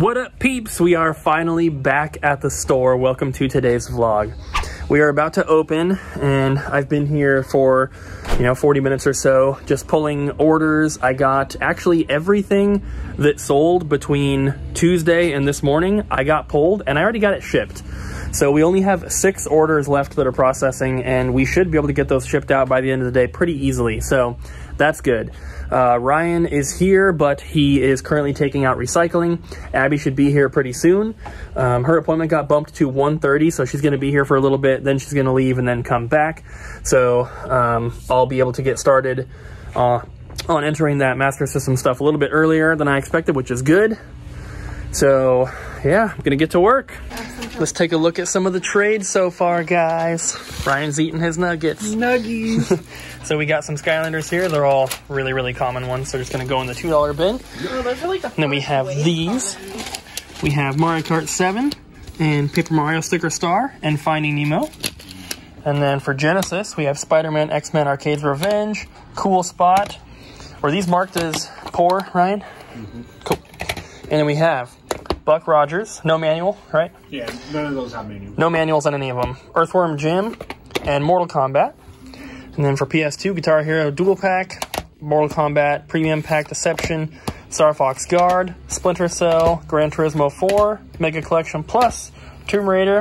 What up, peeps? We are finally back at the store. Welcome to today's vlog. We are about to open, and I've been here for 40 minutes or so just pulling orders. I got actually everything that sold between Tuesday and this morning. I got pulled and I already got it shipped. So we only have 6 orders left that are processing, and we should be able to get those shipped out by the end of the day pretty easily. So that's good. Ryan is here, but he is currently taking out recycling. Abby should be here pretty soon. Her appointment got bumped to 1:30, so she's going to be here for a little bit. Then she's going to leave and then come back. So I'll be able to get started on entering that Master System stuff a little bit earlier than I expected, which is good. So yeah, I'm going to get to work. Let's take a look at some of the trades so far, guys. Ryan's eating his nuggets. Nuggies. So we got some Skylanders here. They're all really, really common ones. So they're just going to go in the $2 bin. Oh, those are like the And then we have these. We have Mario Kart 7 and Paper Mario Sticker Star and Finding Nemo. And then for Genesis, we have Spider-Man X-Men Arcade's Revenge, Cool Spot. Were these marked as poor, Ryan? Mm-hmm. Cool. And then we have Buck Rogers, no manual, right? Yeah, none of those have manual. No manuals on any of them. Earthworm Jim and Mortal Kombat. And then for PS2, Guitar Hero Dual Pack, Mortal Kombat Premium Pack Deception, Star Fox Guard, Splinter Cell, Gran Turismo 4, Mega Collection Plus, Tomb Raider,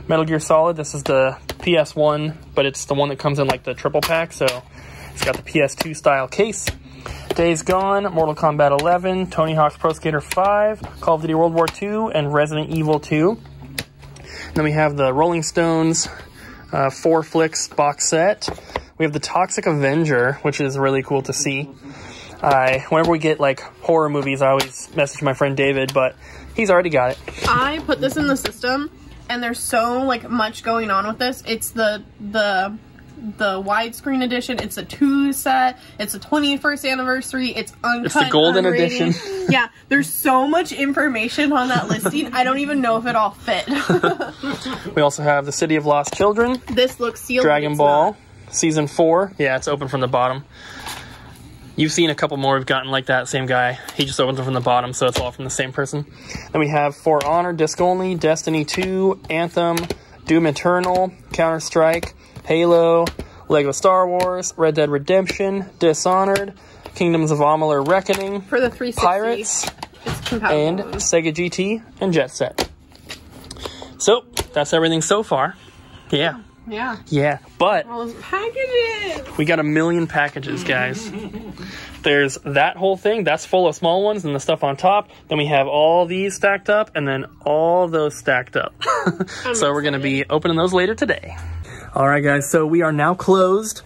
Metal Gear Solid. This is the PS1, but it's the one that comes in like the triple pack, so it's got the PS2 style case. Days Gone, Mortal Kombat 11, Tony Hawk's Pro Skater 5, Call of Duty World War II, and Resident Evil 2. And then we have the Rolling Stones 4 Flicks box set. We have the Toxic Avenger, which is really cool to see. Whenever we get like horror movies, I always message my friend David, but he's already got it. I put this in the system, and there's so like much going on with this. It's the widescreen edition. It's a 2 set. It's a 21st anniversary. It's uncut. It's the golden unrated edition. Yeah, there's so much information on that listing. I don't even know if it all fit. We also have the City of Lost Children. This looks sealed. Dragon Ball Season 4. Yeah, it's open from the bottom. You've seen a couple more we've gotten like that. Same guy. He just opens them from the bottom, so it's all from the same person. Then we have For Honor Disc Only, Destiny 2, Anthem, Doom Eternal, Counter-Strike, Halo, Lego Star Wars, Red Dead Redemption, Dishonored, Kingdoms of Amalur Reckoning, for the 360. Pirates, and Sega GT, and Jet Set. So, that's everything so far. Yeah. Yeah. Yeah, but All those packages. we got 1 million packages, guys. There's that whole thing. That's full of small ones and the stuff on top. Then we have all these stacked up and then all those stacked up. So we're going to be opening those later today. All right, guys, so we are now closed.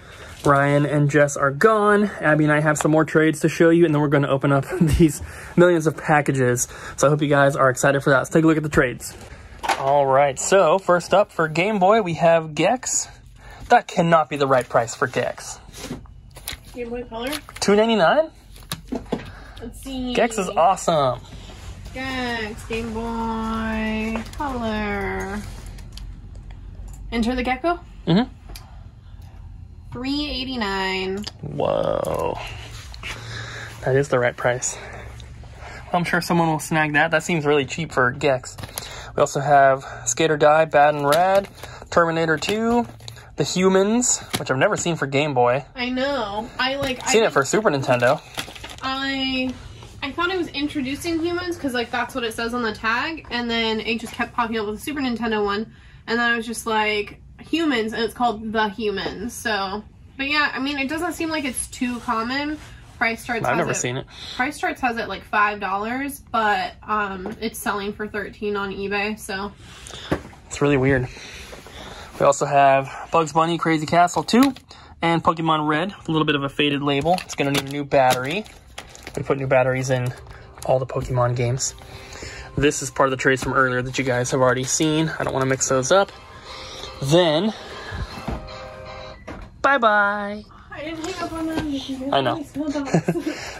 Ryan and Jess are gone. Abby and I have some more trades to show you, and then we're going to open up these millions of packages. So I hope you guys are excited for that. Let's take a look at the trades. All right, so first up for Game Boy, we have Gex. That cannot be the right price for Gex. Game Boy Color. $2.99? Let's see. Gex is awesome. Gex, Game Boy Color. Enter the Gecko. Mm-hmm. $3.89. Whoa. That is the right price. I'm sure someone will snag that. That seems really cheap for Gex. We also have Skate or Die, Bad and Rad, Terminator 2, The Humans, which I've never seen for Game Boy. I know. I've seen it for Super Nintendo. I thought it was introducing Humans because like that's what it says on the tag, and then it just kept popping up with the Super Nintendo one, and then I was just like Humans, and it's called The Humans. So, but yeah, I mean, it doesn't seem like it's too common. Price Charts. I've never seen it. Price Charts has it like $5, but it's selling for $13 on eBay. So it's really weird. We also have Bugs Bunny Crazy Castle 2 and Pokemon Red with a little bit of a faded label. It's going to need a new battery. We put new batteries in all the Pokemon games. This is part of the trades from earlier that you guys have already seen. I don't want to mix those up. Then, bye-bye. I didn't hang up on them. I know.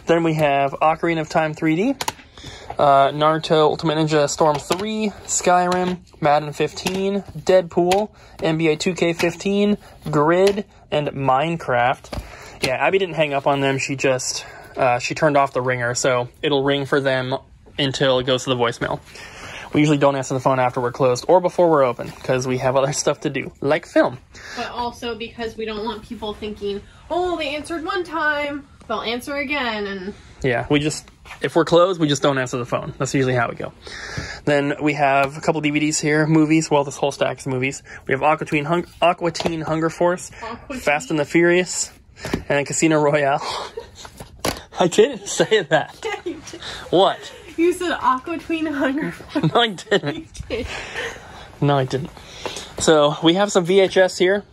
Then we have Ocarina of Time 3D, Naruto Ultimate Ninja Storm 3, Skyrim, Madden 15, Deadpool, NBA 2K15, Grid, and Minecraft. Yeah, Abby didn't hang up on them. She just, she turned off the ringer, so it'll ring for them until it goes to the voicemail. We usually don't answer the phone after we're closed or before we're open because we have other stuff to do, like film. But also because we don't want people thinking, oh, they answered one time, they'll answer again. And yeah, if we're closed, we just don't answer the phone. That's usually how we go. Then we have a couple DVDs here, movies. Well, this whole stack is movies. We have Aqua Teen Hunger Force, Fast and the Furious, and then Casino Royale. I didn't say that. Yeah, you did. What? You said Aqua Teen Hunger Force. No, I didn't. You did. No, I didn't. So we have some VHS here.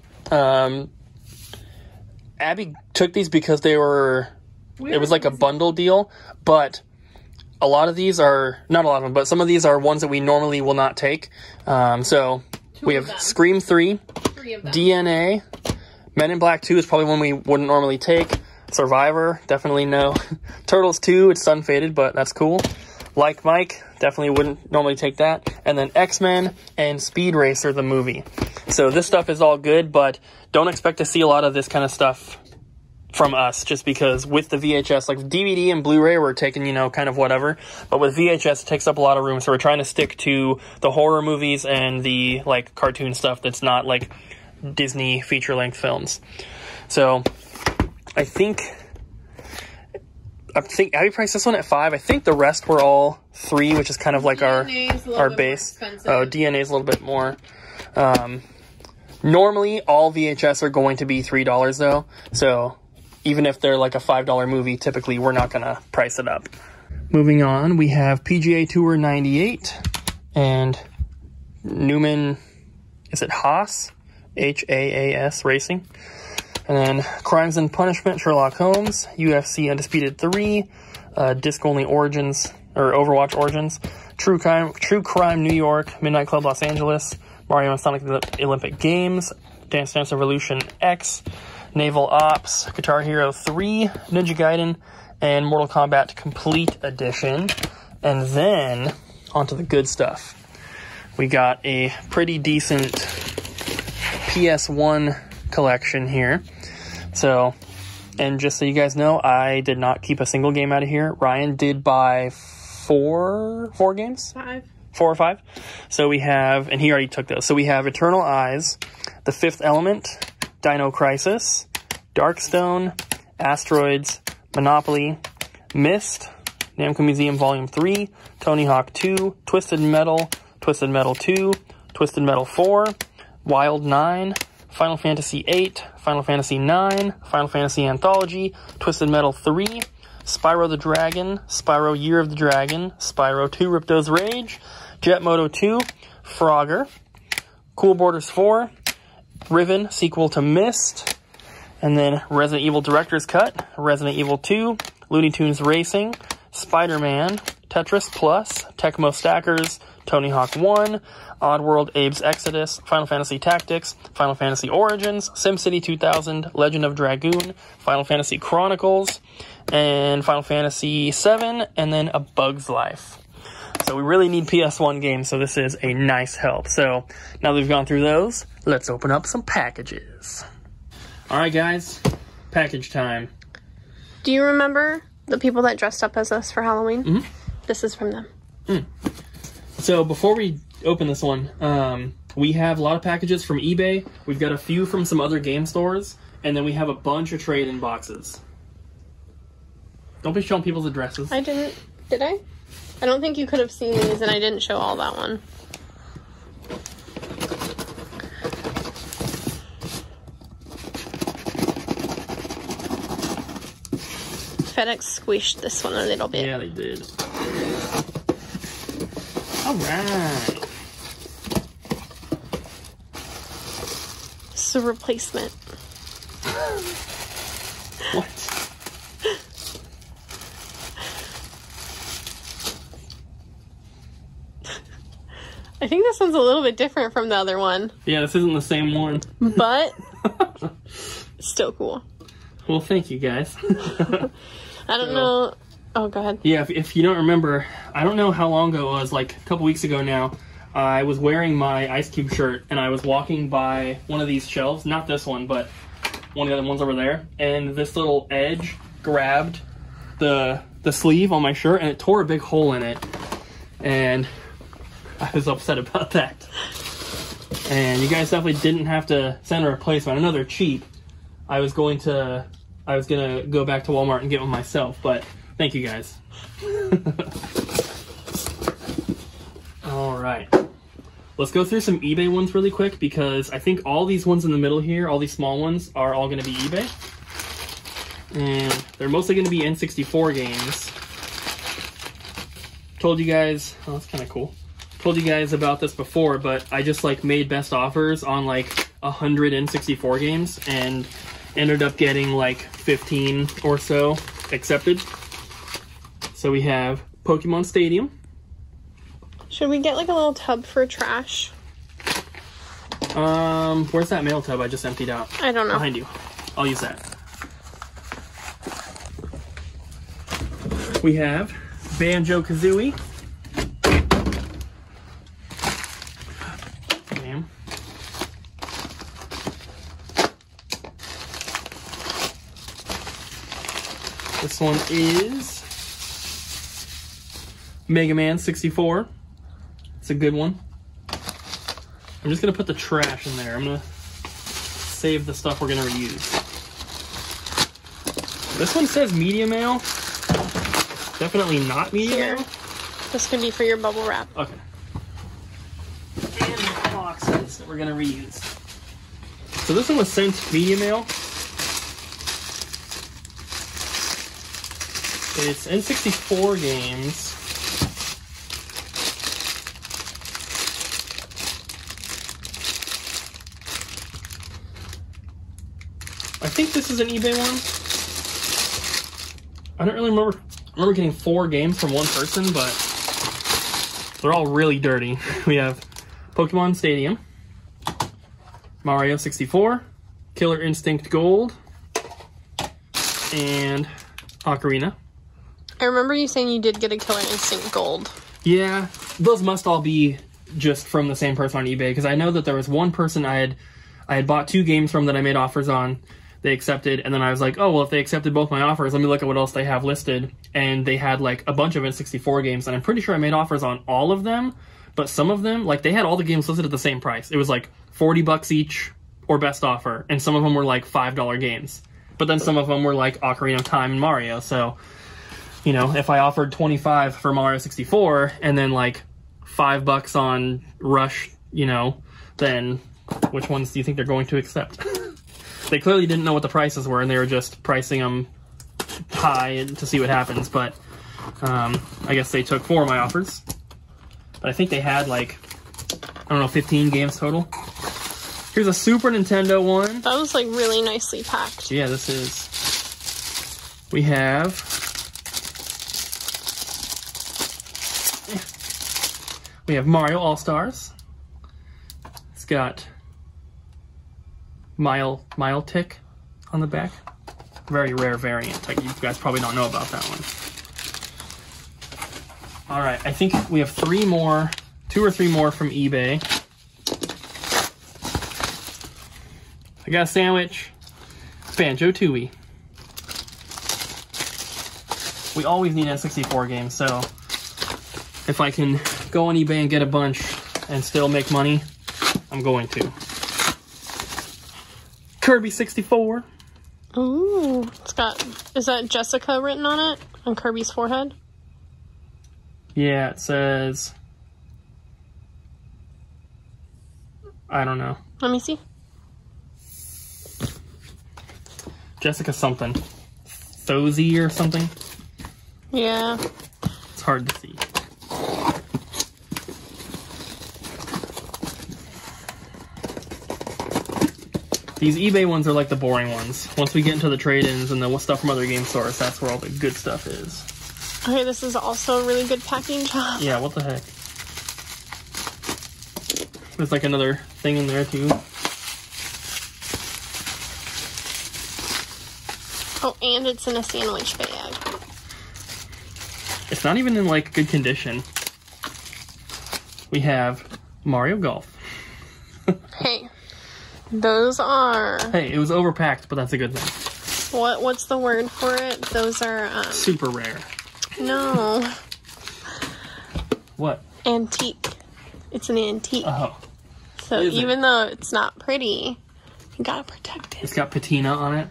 Abby took these because they were... It was like a bundle deal, but a lot of these are... Not a lot of them, but some of these are ones that we normally will not take. So we have Scream 3, DNA, Men in Black 2 is probably one we wouldn't normally take. Survivor, definitely no. Turtles 2, it's unfaded, but that's cool. Like Mike, definitely wouldn't normally take that. And then X-Men and Speed Racer, the movie. So this stuff is all good, but don't expect to see a lot of this kind of stuff from us, just because with the VHS, like DVD and Blu-ray, we're taking, kind of whatever. But with VHS, it takes up a lot of room, so we're trying to stick to the horror movies and the, like, cartoon stuff that's not, like, Disney feature-length films. So I think Abby priced this one at $5. I think the rest were all $3, which is kind of like our base. Oh, DNA is a little bit more. Normally, all VHS are going to be $3 though. So even if they're like a $5 movie, typically we're not going to price it up. Moving on, we have PGA Tour 98 and Newman, is it Haas? Haas Racing. And then Crimes and Punishment, Sherlock Holmes, UFC Undisputed 3, Disc Only Origins, or Overwatch Origins, True Crime New York, Midnight Club Los Angeles, Mario and Sonic the Olympic Games, Dance Dance Revolution X, Naval Ops, Guitar Hero 3, Ninja Gaiden, and Mortal Kombat Complete Edition. And then, onto the good stuff. We got a pretty decent PS1 collection here. So, and just so you guys know, I did not keep a single game out of here. Ryan did buy four games? 5. 4 or 5. So we have, and he already took those. So we have Eternal Eyes, The Fifth Element, Dino Crisis, Darkstone, Asteroids, Monopoly, Myst, Namco Museum Volume 3, Tony Hawk 2, Twisted Metal 2, Twisted Metal 4, Wild 9, Final Fantasy 8, Final Fantasy 9, Final Fantasy Anthology, Twisted Metal 3, Spyro the Dragon, Spyro Year of the Dragon, Spyro 2 Ripto's Rage, Jet Moto 2, Frogger, Cool Borders 4, Riven, sequel to Myst, and then Resident Evil Director's Cut, Resident Evil 2, Looney Tunes Racing, Spider-Man, Tetris Plus, Tecmo Stackers, Tony Hawk 1, Oddworld Abe's Exodus, Final Fantasy Tactics, Final Fantasy Origins, SimCity 2000, Legend of Dragoon, Final Fantasy Chronicles, and Final Fantasy 7, and then A Bug's Life. So we really need PS1 games, so this is a nice help. So now that we've gone through those, let's open up some packages. Alright guys, package time. Do you remember the people that dressed up as us for Halloween? Mm-hmm. This is from them. So before we open this one, we have a lot of packages from eBay. We've got a few from some other game stores, and then we have a bunch of trade-in boxes. Don't be showing people's addresses. I didn't. Did I? I don't think you could have seen these, and I didn't show all that one. FedEx squished this one a little bit. Yeah, they did. All right. It's a replacement. What? I think this one's a little bit different from the other one. Yeah, this isn't the same one. But still cool. Well, thank you guys. I don't know. Oh, go ahead. Yeah, if you don't remember, I don't know how long ago it was, like a couple weeks ago now, I was wearing my Ice Cube shirt, and I was walking by one of these shelves, not this one, but one of the other ones over there, and this little edge grabbed the the sleeve on my shirt, and it tore a big hole in it. And I was upset about that. And you guys definitely didn't have to send a replacement. I know they're cheap. I was gonna go back to Walmart and get one myself, but thank you guys. All right. Let's go through some eBay ones really quick, because I think all these ones in the middle here, all these small ones, are all going to be eBay. And they're mostly going to be N64 games. Told you guys, oh, that's kind of cool. Told you guys about this before, but I just like made best offers on like 100 N64 games and ended up getting like 15 or so accepted. So we have Pokemon Stadium. Should we get like a little tub for trash? Where's that mail tub I just emptied out? I don't know. Behind you. I'll use that. We have Banjo-Kazooie. Damn. This one is Mega Man 64. It's a good one. I'm just gonna put the trash in there. I'm gonna save the stuff we're gonna reuse. This one says media mail. Definitely not media mail. This could be for your bubble wrap. Okay. And the boxes that we're gonna reuse. So this one was sent media mail. It's N64 games. I think this is an eBay one. I don't really remember. I remember getting 4 games from one person, but they're all really dirty. We have Pokemon Stadium, Mario 64, Killer Instinct Gold, and Ocarina. I remember you saying you did get a Killer Instinct Gold. Yeah, those must all be just from the same person on eBay, because I know that there was one person I had bought 2 games from that I made offers on. They accepted, and then I was like, oh, well, if they accepted both my offers, let me look at what else they have listed. And they had, like, a bunch of N64 games, and I'm pretty sure I made offers on all of them, but some of them, like, they had all the games listed at the same price. It was, like, $40 each, or best offer, and some of them were, like, $5 games. But then some of them were, like, Ocarina of Time and Mario, so, you know, if I offered $25 for Mario 64, and then, like, $5 on Rush, you know, then which ones do you think they're going to accept? They clearly didn't know what the prices were, and they were just pricing them high to see what happens, but I guess they took 4 of my offers. But I think they had, like, I don't know, 15 games total. Here's a Super Nintendo one. That was, like, really nicely packed. Yeah, this is. We have... We have Mario All-Stars. It's got Mile Tick on the back. Very rare variant. Like, you guys probably don't know about that one. Alright, I think we have 3 more, 2 or 3 more from eBay. I got a sandwich. Banjo-Tooie. We always need N64 games, so if I can go on eBay and get a bunch and still make money, I'm going to. Kirby 64. Ooh, it's got, is that Jessica written on it? On Kirby's forehead? Yeah, it says, I don't know. Let me see. Jessica something. Thozy or something? Yeah. It's hard to see. These eBay ones are like the boring ones. Once we get into the trade-ins and the stuff from other game stores, that's where all the good stuff is. Okay, this is also a really good packing job. Yeah, what the heck? There's like another thing in there too. Oh, and it's in a sandwich bag. It's not even in like good condition. We have Mario Golf. Hey, those are... Hey, it was overpacked, but that's a good thing. What's the word for it? Those are, super rare. No. What? Antique. It's an antique. Oh. So even though it's not pretty, you gotta protect it. It's got patina on it.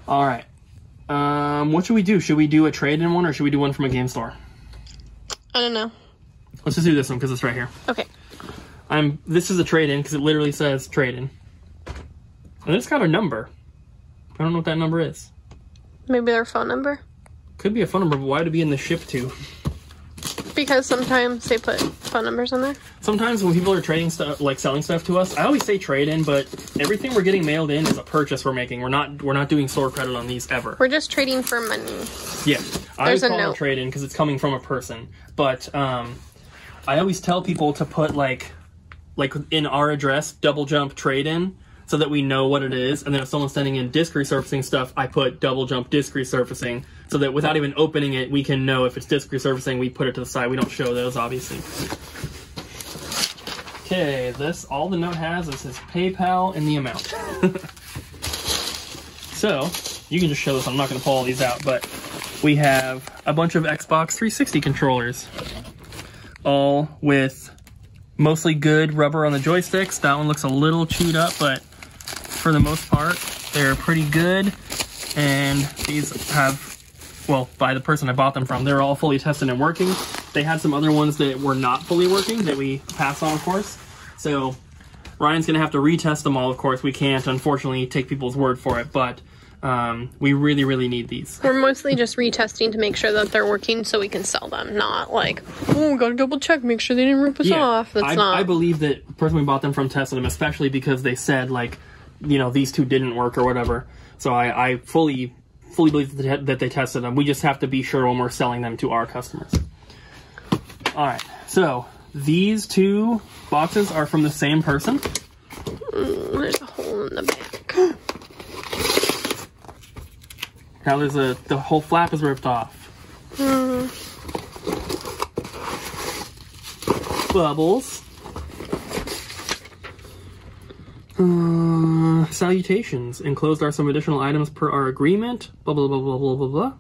All right. What should we do? Should we do a trade-in one or should we do one from a game store? I don't know. Let's just do this one because it's right here. Okay. This is a trade-in because it literally says trade-in. And it's got a number. I don't know what that number is. Maybe their phone number? Could be a phone number, but why would it be in the ship to? Because sometimes they put phone numbers on there. Sometimes when people are trading stuff, like selling stuff to us, I always say trade-in, but everything we're getting mailed in is a purchase we're making. We're not doing store credit on these ever. We're just trading for money. Yeah. I always call note. it trade-in because it's coming from a person. But I always tell people to put like in our address, double jump trade-in, so that we know what it is. And then if someone's sending in disc resurfacing stuff, I put double jump disc resurfacing, so that without even opening it, we can know if it's disc resurfacing. We put it to the side. We don't show those, obviously. Okay, all the note has is his PayPal and the amount. So, you can just show this. I'm not going to pull all these out, but we have a bunch of Xbox 360 controllers, all with mostly good rubber on the joysticks. That one looks a little chewed up, but for the most part, they're pretty good. And these have, well, by the person I bought them from, they're all fully tested and working. They had some other ones that were not fully working that we passed on, of course. So Ryan's going to have to retest them all, of course. We can't, unfortunately, take people's word for it, but we really, really need these. We're mostly just retesting to make sure that they're working so we can sell them, not like, oh, gotta double check, make sure they didn't rip us off. That's not. I believe that the person we bought them from tested them, especially because they said, like, you know, these two didn't work or whatever. So I fully believe that they tested them. We just have to be sure when we're selling them to our customers. All right, so these two boxes are from the same person. There's a hole in the back. Now the whole flap is ripped off. Bubbles. Salutations. Enclosed are some additional items per our agreement. Blah, blah, blah, blah, blah, blah, blah.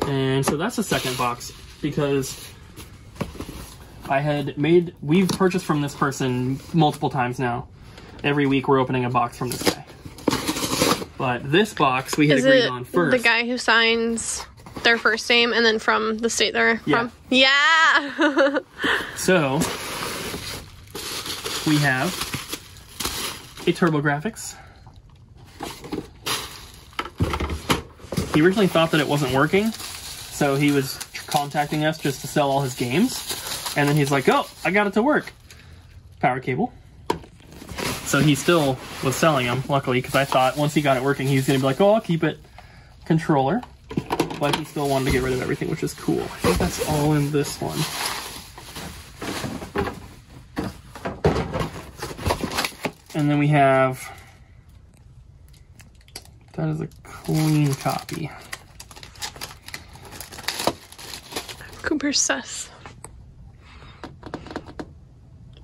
And so that's the second box, because we've purchased from this person multiple times now. Every week we're opening a box from this guy. But this box we had agreed on first. The guy who signs their first name and then from the state they're from? Yeah! So, we have a TurboGrafx. He originally thought that it wasn't working, so he was contacting us just to sell all his games. And then he's like, oh, I got it to work. Power cable. So he still was selling them, luckily, because I thought once he got it working, he was going to be like, oh, I'll keep it. Controller. But he still wanted to get rid of everything, which is cool. I think that's all in this one. And then we have... That is a clean copy. Cooper Sus.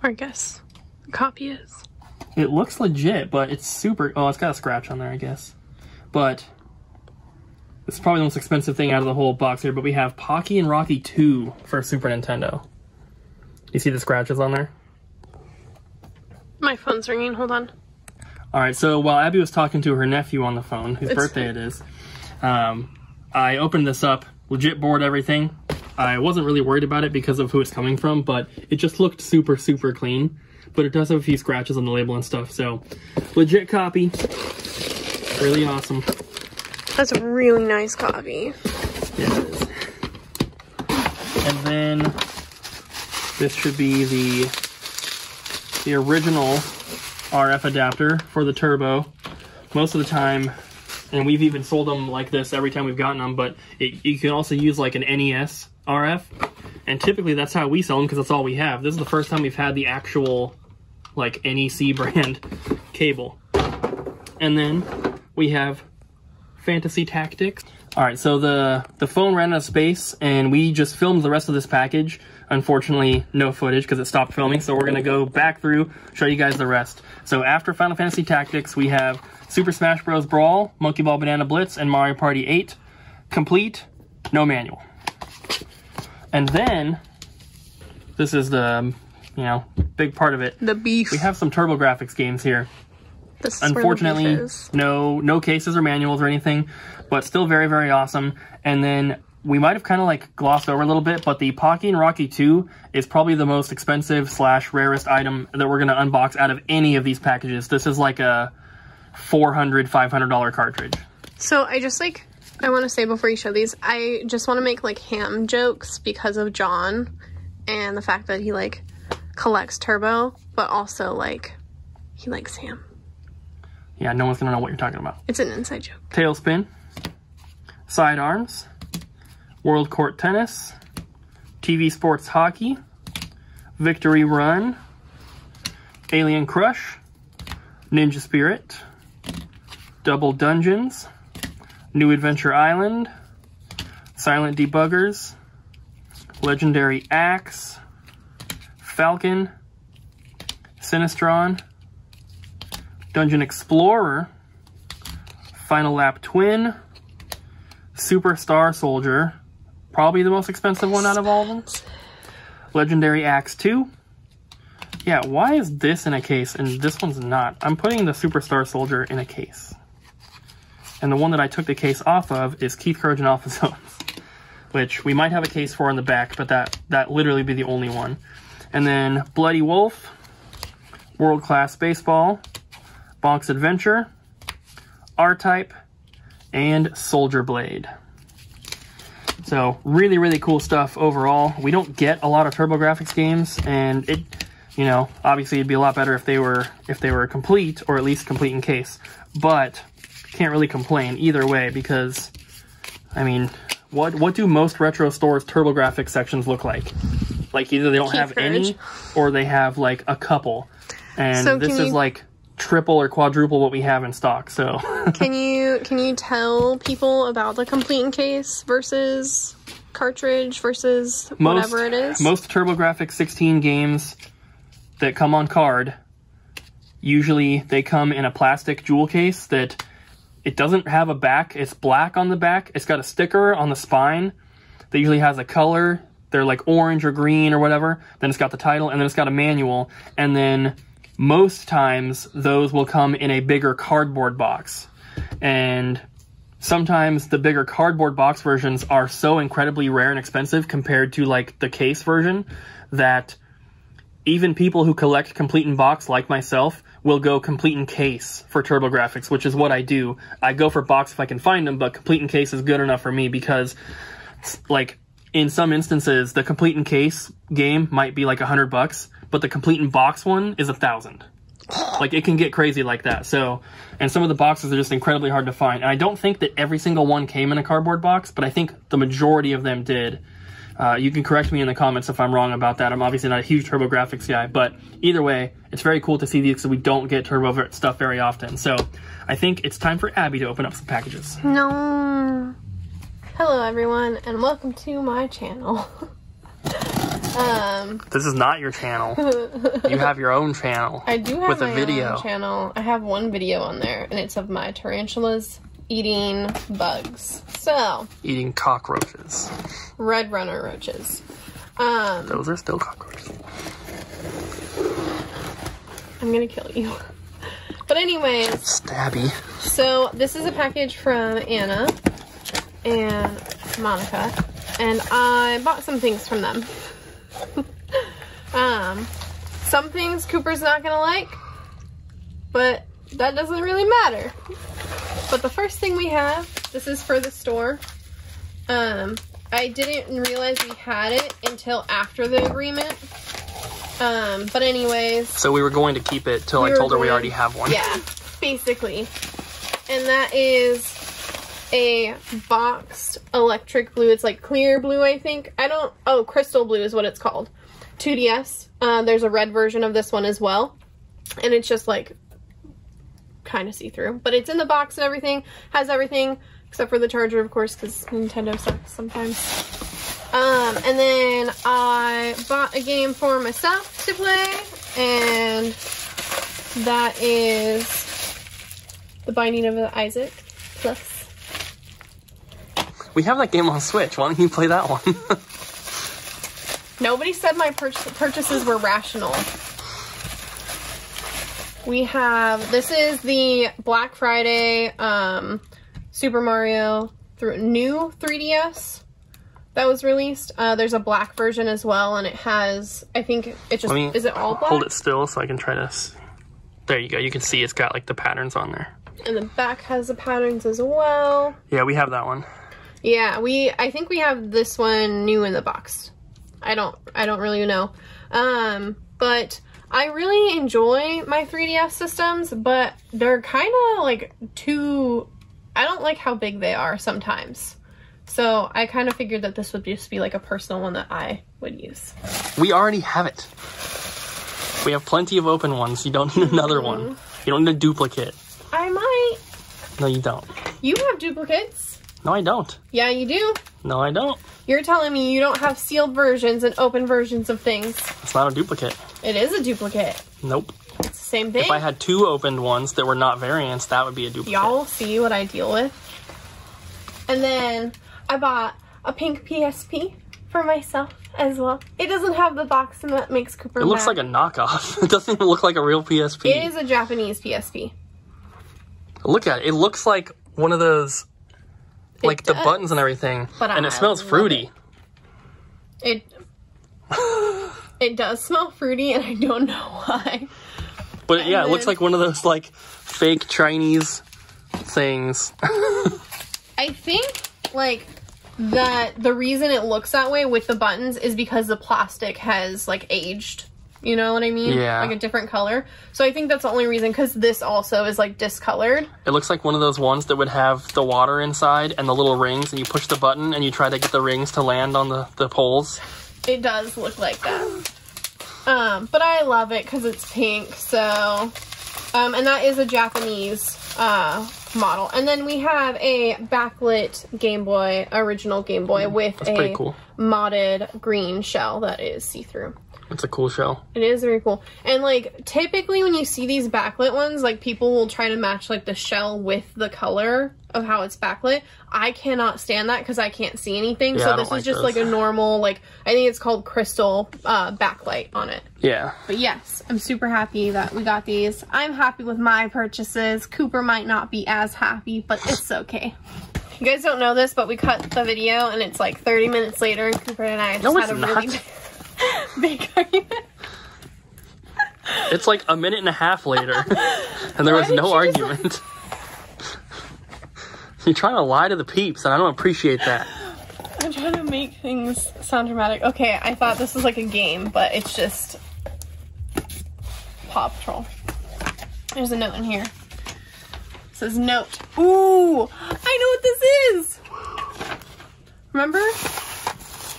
Or I guess a copy is. It looks legit, but it's super... Oh, it's got a scratch on there, I guess. But it's probably the most expensive thing out of the whole box here, but we have Pocky and Rocky 2 for Super Nintendo. You see the scratches on there? My phone's ringing, hold on. Alright, so while Abby was talking to her nephew on the phone, whose birthday it is, I opened this up, legit bored everything. I wasn't really worried about it because of who it's coming from, but it just looked super, super clean. But it does have a few scratches on the label and stuff, so legit copy. Really awesome. That's a really nice copy. Yeah, it is. And then this should be the original RF adapter for the Turbo. Most of the time, and we've even sold them like this every time we've gotten them, but you can also use like an NES RF, and typically that's how we sell them because that's all we have. This is the first time we've had the actual like NEC brand cable. And then we have Fantasy Tactics. Alright, so the phone ran out of space and we just filmed the rest of this package. Unfortunately, no footage because it stopped filming, so we're going to go back through, show you guys the rest. So after Final Fantasy Tactics, we have Super Smash Bros. Brawl, Monkey Ball Banana Blitz, and Mario Party 8 complete. no manual. And then, this is the, you know, big part of it. The beef. We have some TurboGrafx games here. This is Unfortunately, where the beef is. no cases or manuals or anything, but still very, very awesome. And then we might have kind of like glossed over a little bit, but the Pocky and Rocky 2 is probably the most expensive / rarest item that we're going to unbox out of any of these packages. This is like a $400, $500 cartridge. So I just like, I want to say before you show these, I just want to make like ham jokes because of John and the fact that he like collects Turbo, but also like he likes ham. Yeah, no one's going to know what you're talking about. It's an inside joke. Tailspin, Sidearms, World Court Tennis, TV Sports Hockey, Victory Run, Alien Crush, Ninja Spirit, Double Dungeons, New Adventure Island, Silent Debuggers, Legendary Axe, Falcon, Sinistron, Dungeon Explorer, Final Lap Twin, Superstar Soldier, probably the most expensive one out of all of them, Legendary Axe 2. Yeah, why is this in a case and this one's not? I'm putting the Superstar Soldier in a case. And the one that I took the case off of is Keith Courage and Alpha Zones, which we might have a case for in the back, but that literally be the only one. And then Bloody Wolf, World Class Baseball, Bonk's Adventure, R-Type, and Soldier Blade. So really, really cool stuff overall. We don't get a lot of TurboGrafx games, and it, you know, obviously it'd be a lot better if they were complete, or at least complete in case. But can't really complain either way, because I mean, what do most retro stores TurboGrafx sections look like? Like either they don't have any, or they have like a couple. And so this is like triple or quadruple what we have in stock. So can you tell people about the complete in case versus cartridge versus whatever it is? Most TurboGrafx 16 games that come on card, usually they come in a plastic jewel case that it doesn't have a back. It's black on the back. It's got a sticker on the spine that usually has a color. They're like orange or green or whatever. Then it's got the title, and then it's got a manual, and then most times those will come in a bigger cardboard box. And sometimes the bigger cardboard box versions are so incredibly rare and expensive compared to like the case version that even people who collect complete in box like myself will go complete in case for TurboGrafx, which is what I do. I go for box if I can find them, but complete in case is good enough for me because like in some instances the complete in case game might be like $100, but the complete in box one is $1,000. Like it can get crazy like that. So, and some of the boxes are just incredibly hard to find. And I don't think that every single one came in a cardboard box, but I think the majority of them did. You can correct me in the comments if I'm wrong about that. I'm obviously not a huge TurboGrafx guy, but either way, it's very cool to see these because we don't get Turbo stuff very often. So I think it's time for Abby to open up some packages. No. Hello everyone, and welcome to my channel. This is not your channel. You have your own channel. I do have with a video. Own channel. I have one video on there, and it's of my tarantulas eating bugs. So eating cockroaches. Red runner roaches. Those are still cockroaches. I'm gonna kill you. But anyways, Stabby. So this is a package from Anna and Monica, and I bought some things from them. Some things Cooper's not gonna like, but that doesn't really matter. But the first thing we have, this is for the store. I didn't realize we had it until after the agreement. But anyways. So we were going to keep it till I told her we already have one. Yeah, basically. And that is a boxed electric blue. It's like clear blue, I think. Oh, crystal blue is what it's called. 2DS. There's a red version of this one as well. And it's just like kind of see-through. But it's in the box and everything. Has everything except for the charger, of course, because Nintendo sucks sometimes. And then I bought a game for myself to play. And that is The Binding of Isaac Plus. We have that game on Switch. Why don't you play that one? Nobody said my purchases were rational. We have, this is the Black Friday Super Mario new 3DS that was released. There's a black version as well, and it has, I think it just, is it all black? Hold it still so I can try to, there you go. You can see it's got like the patterns on there. And the back has the patterns as well. Yeah, we have that one. Yeah, I think we have this one new in the box. I don't really know. But I really enjoy my 3DS systems, but they're kind of like I don't like how big they are sometimes. So I kind of figured that this would just be like a personal one that I would use. We already have it. We have plenty of open ones. You don't need another one. You don't need a duplicate. I might. No, you don't. You have duplicates. No, I don't. Yeah, you do. No, I don't. You're telling me you don't have sealed versions and open versions of things. It's not a duplicate. It is a duplicate. Nope. It's the same thing. If I had 2 opened ones that were not variants, that would be a duplicate. Y'all see what I deal with. And then I bought a pink PSP for myself as well. It doesn't have the box, and that makes Cooper mad. It looks like a knockoff. It doesn't even look like a real PSP. It is a Japanese PSP. Look at it. It looks like one of those, like the buttons and everything. And it smells fruity. It does smell fruity, and I don't know why. But yeah, it looks like one of those like fake Chinese things. I think like that the reason it looks that way with the buttons is because the plastic has like aged. You know what I mean? Yeah. Like a different color. So I think that's the only reason, because this also is like discolored. It looks like one of those ones that would have the water inside and the little rings, and you push the button and you try to get the rings to land on the poles. It does look like that. But I love it because it's pink, so... and that is a Japanese model. And then we have a backlit Game Boy, original Game Boy, with a cool modded green shell that is see-through. It's a cool shell. It is very cool. And like typically when you see these backlit ones, like people will try to match like the shell with the color of how it's backlit. I cannot stand that because I can't see anything. Yeah, so this is just like a normal, like, I think it's called crystal backlight on it. Yeah. But yes, I'm super happy that we got these. I'm happy with my purchases. Cooper might not be as happy, but it's okay. You guys don't know this, but we cut the video and it's like 30 minutes later and Cooper and I just had a really big argument. It's like a minute and a half later and there was no argument. You're trying to lie to the peeps and I don't appreciate that. I'm trying to make things sound dramatic. Okay, I thought this was like a game, but it's just Paw Patrol. There's a note in here. It says note. Ooh, I know what this is. Remember?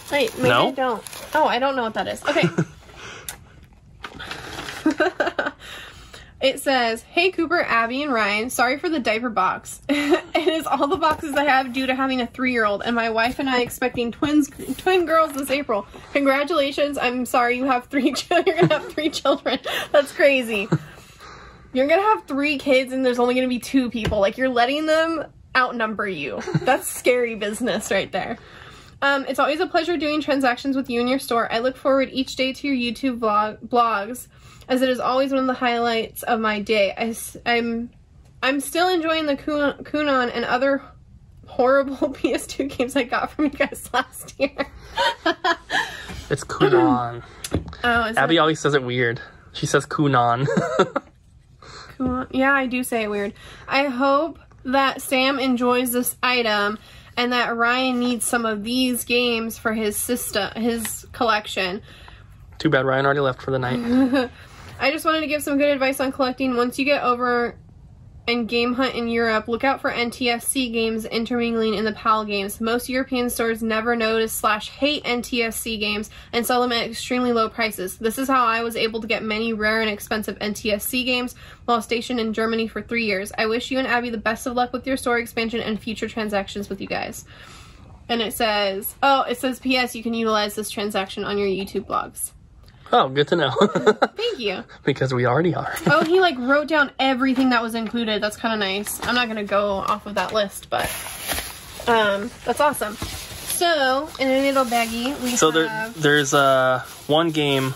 Wait, maybe no? I don't. Oh, I don't know what that is. Okay. It says, "Hey Cooper, Abby, and Ryan, sorry for the diaper box. It is all the boxes I have due to having a 3-year-old, and my wife and I expecting twin girls this April. Congratulations. I'm sorry you have 3 children. You're gonna have 3 children. That's crazy. You're gonna have 3 kids, and there's only gonna be 2 people. Like, you're letting them outnumber you. That's scary business right there. It's always a pleasure doing transactions with you in your store. I look forward each day to your YouTube blogs, as it is always one of the highlights of my day. I'm still enjoying the Kunon and other horrible PS2 games I got from you guys last year." It's Kunon. Oh, Abby always says it weird. She says Kunon. Yeah, I do say it weird. I hope that Sam enjoys this item and that Ryan needs some of these games for his collection. Too bad Ryan already left for the night. I just wanted to give some good advice on collecting. Once you get over and game hunt in Europe, look out for NTSC games intermingling in the PAL games. Most European stores never notice / hate NTSC games and sell them at extremely low prices. This is how I was able to get many rare and expensive NTSC games while stationed in Germany for 3 years. I wish you and Abby the best of luck with your store expansion and future transactions with you guys. And it says, P.S. you can utilize this transaction on your YouTube blogs. Oh, good to know. Thank you. Because we already are. Oh, he like wrote down everything that was included. That's kind of nice. I'm not going to go off of that list, but That's awesome. So, in a little baggie, we have... there's one game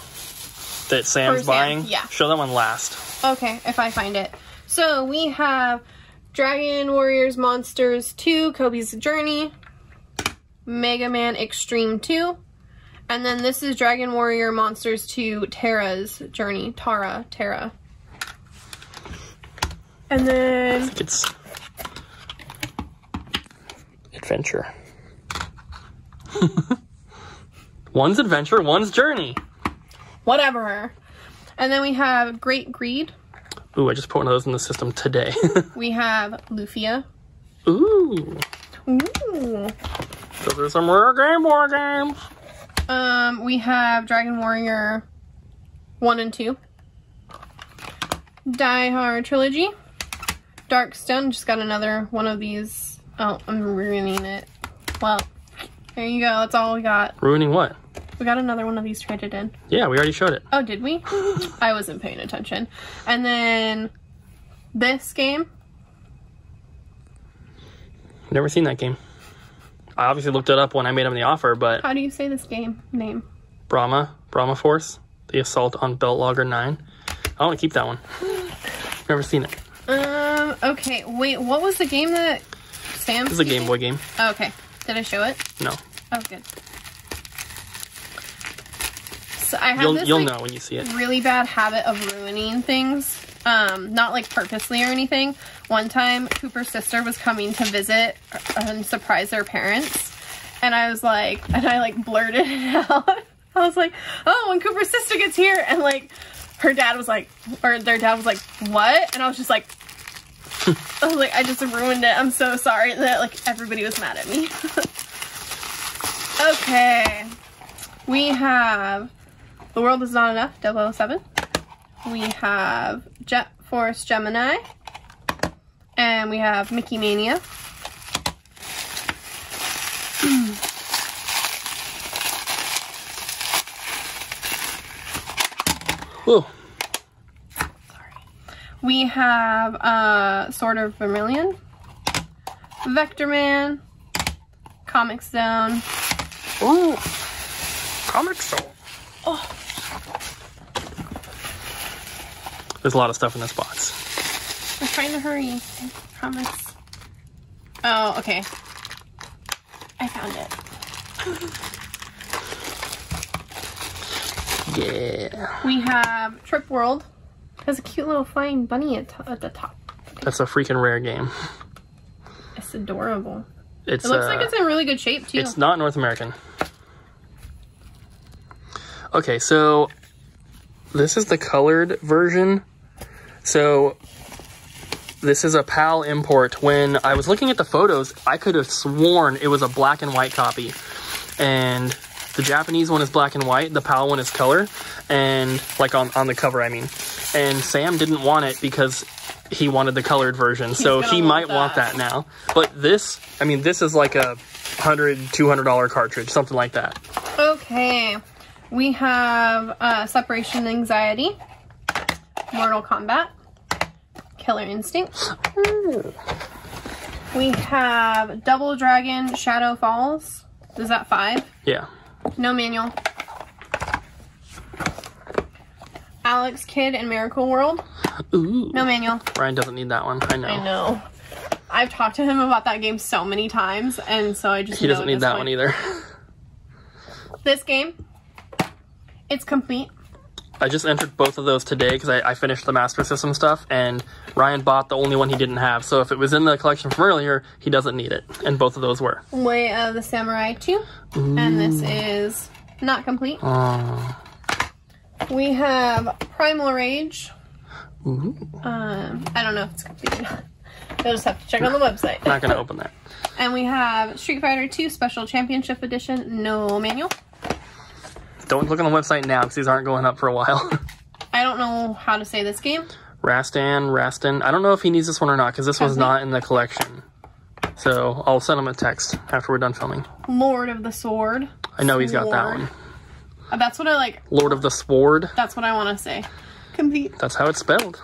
that Sam's buying. Yeah. Show that one last. Okay, if I find it. So, we have Dragon Warriors Monsters 2, Kobe's Journey, Mega Man Extreme 2, and then this is Dragon Warrior Monsters 2, Terra's Journey. Terra. And then... I think it's... Adventure. One's Adventure, one's Journey. Whatever. And then we have Great Greed. Ooh, I just put one of those in the system today. We have Lufia. Ooh. Ooh. Those are some rare Game Boy games. We have Dragon Warrior 1 and 2. Die Hard Trilogy. Darkstone, just got another one of these. Oh, I'm ruining it. Well, there you go. That's all we got. Ruining what? We got another one of these traded in. Yeah, we already showed it. Oh, did we? I wasn't paying attention. And then this game. Never seen that game. I obviously looked it up when I made him the offer, but... How do you say this game name? Brahma Force. The Assault on Belt Logger 9. I want to keep that one. Never seen it. Okay. Wait, what was the game that Sam... This is a Game Boy game. Oh, okay. Did I show it? No. Oh, good. So I have you'll know when you see it. Really bad habit of ruining things. Not like purposely or anything. One time, Cooper's sister was coming to visit and surprise their parents. And I was like, I blurted it out. I was like, oh, when Cooper's sister gets here. And like, their dad was like, what? And I was just like, I just ruined it. I'm so sorry. And that like everybody was mad at me. Okay. We have The World Is Not Enough, 007. We have Jet Force Gemini. And we have Mickey Mania. Whoa. Sorry. We have Sword of Vermilion. Vector Man. Comic Zone. Ooh. Comic Zone. Oh. There's a lot of stuff in this box. I'm trying to hurry. I promise. Oh, okay. I found it. Yeah. We have Trip World. Has a cute little flying bunny at the top. That's a freaking rare game. It's adorable. It looks like it's in really good shape, too. It's not North American. Okay, so this is the colored version. So this is a PAL import. When I was looking at the photos, I could have sworn it was a black and white copy. And the Japanese one is black and white. The PAL one is color. And like on the cover, I mean. And Sam didn't want it because he wanted the colored version. So he might want that now. But this, I mean, this is like a $100, $200 cartridge, something like that. Okay. We have Separation Anxiety, Mortal Kombat, Killer Instinct. Ooh. We have Double Dragon Shadow Falls. Is that 5? Yeah. No manual. Alex Kidd and Miracle World. Ooh. No manual. Ryan doesn't need that one. I know. I know. I've talked to him about that game so many times, and so I just He doesn't need that one either. This game, it's complete. I just entered both of those today because I finished the Master System stuff, and Ryan bought the only one he didn't have. So if it was in the collection from earlier, he doesn't need it. And both of those were. Way of the Samurai 2. Ooh. And this is not complete. We have Primal Rage. Ooh. I don't know if it's complete or not. You'll just have to check on the website. Not going to open that. And we have Street Fighter 2 Special Championship Edition. No manual. Don't look on the website now because these aren't going up for a while. I don't know how to say this game. Rastan. I don't know if he needs this one or not because this one's not in the collection. So I'll send him a text after we're done filming. Lord of the Sword. I know he's got that one. That's what I like. Lord of the Sword. That's what I want to say. Complete. That's how it's spelled.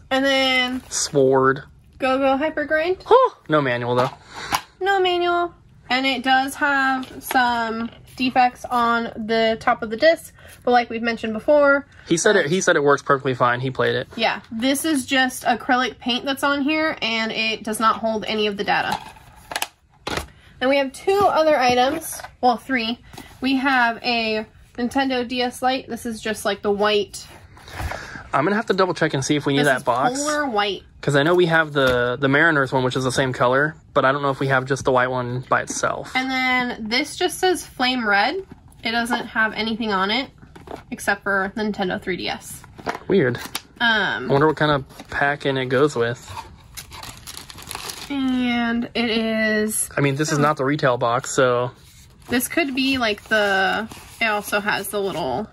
And then... Sword. Go-Go Hyper Grind. No manual though. no manual. And it does have some defects on the top of the disc, but like we've mentioned before, he said it works perfectly fine. He played it. Yeah, this is just acrylic paint that's on here, and it does not hold any of the data. Then we have 2 other items, well 3. We have a Nintendo DS Lite. This is just like the white. I'm gonna have to double check and see if we need that box. Polar white. Because I know we have the Mariners one, which is the same color, but I don't know if we have just the white one by itself. And then this just says Flame Red. It doesn't have anything on it except for the Nintendo 3DS. Weird. I wonder what kind of packing it goes with. And it is... I mean, this is not the retail box, so... This could be like the... It also has the little...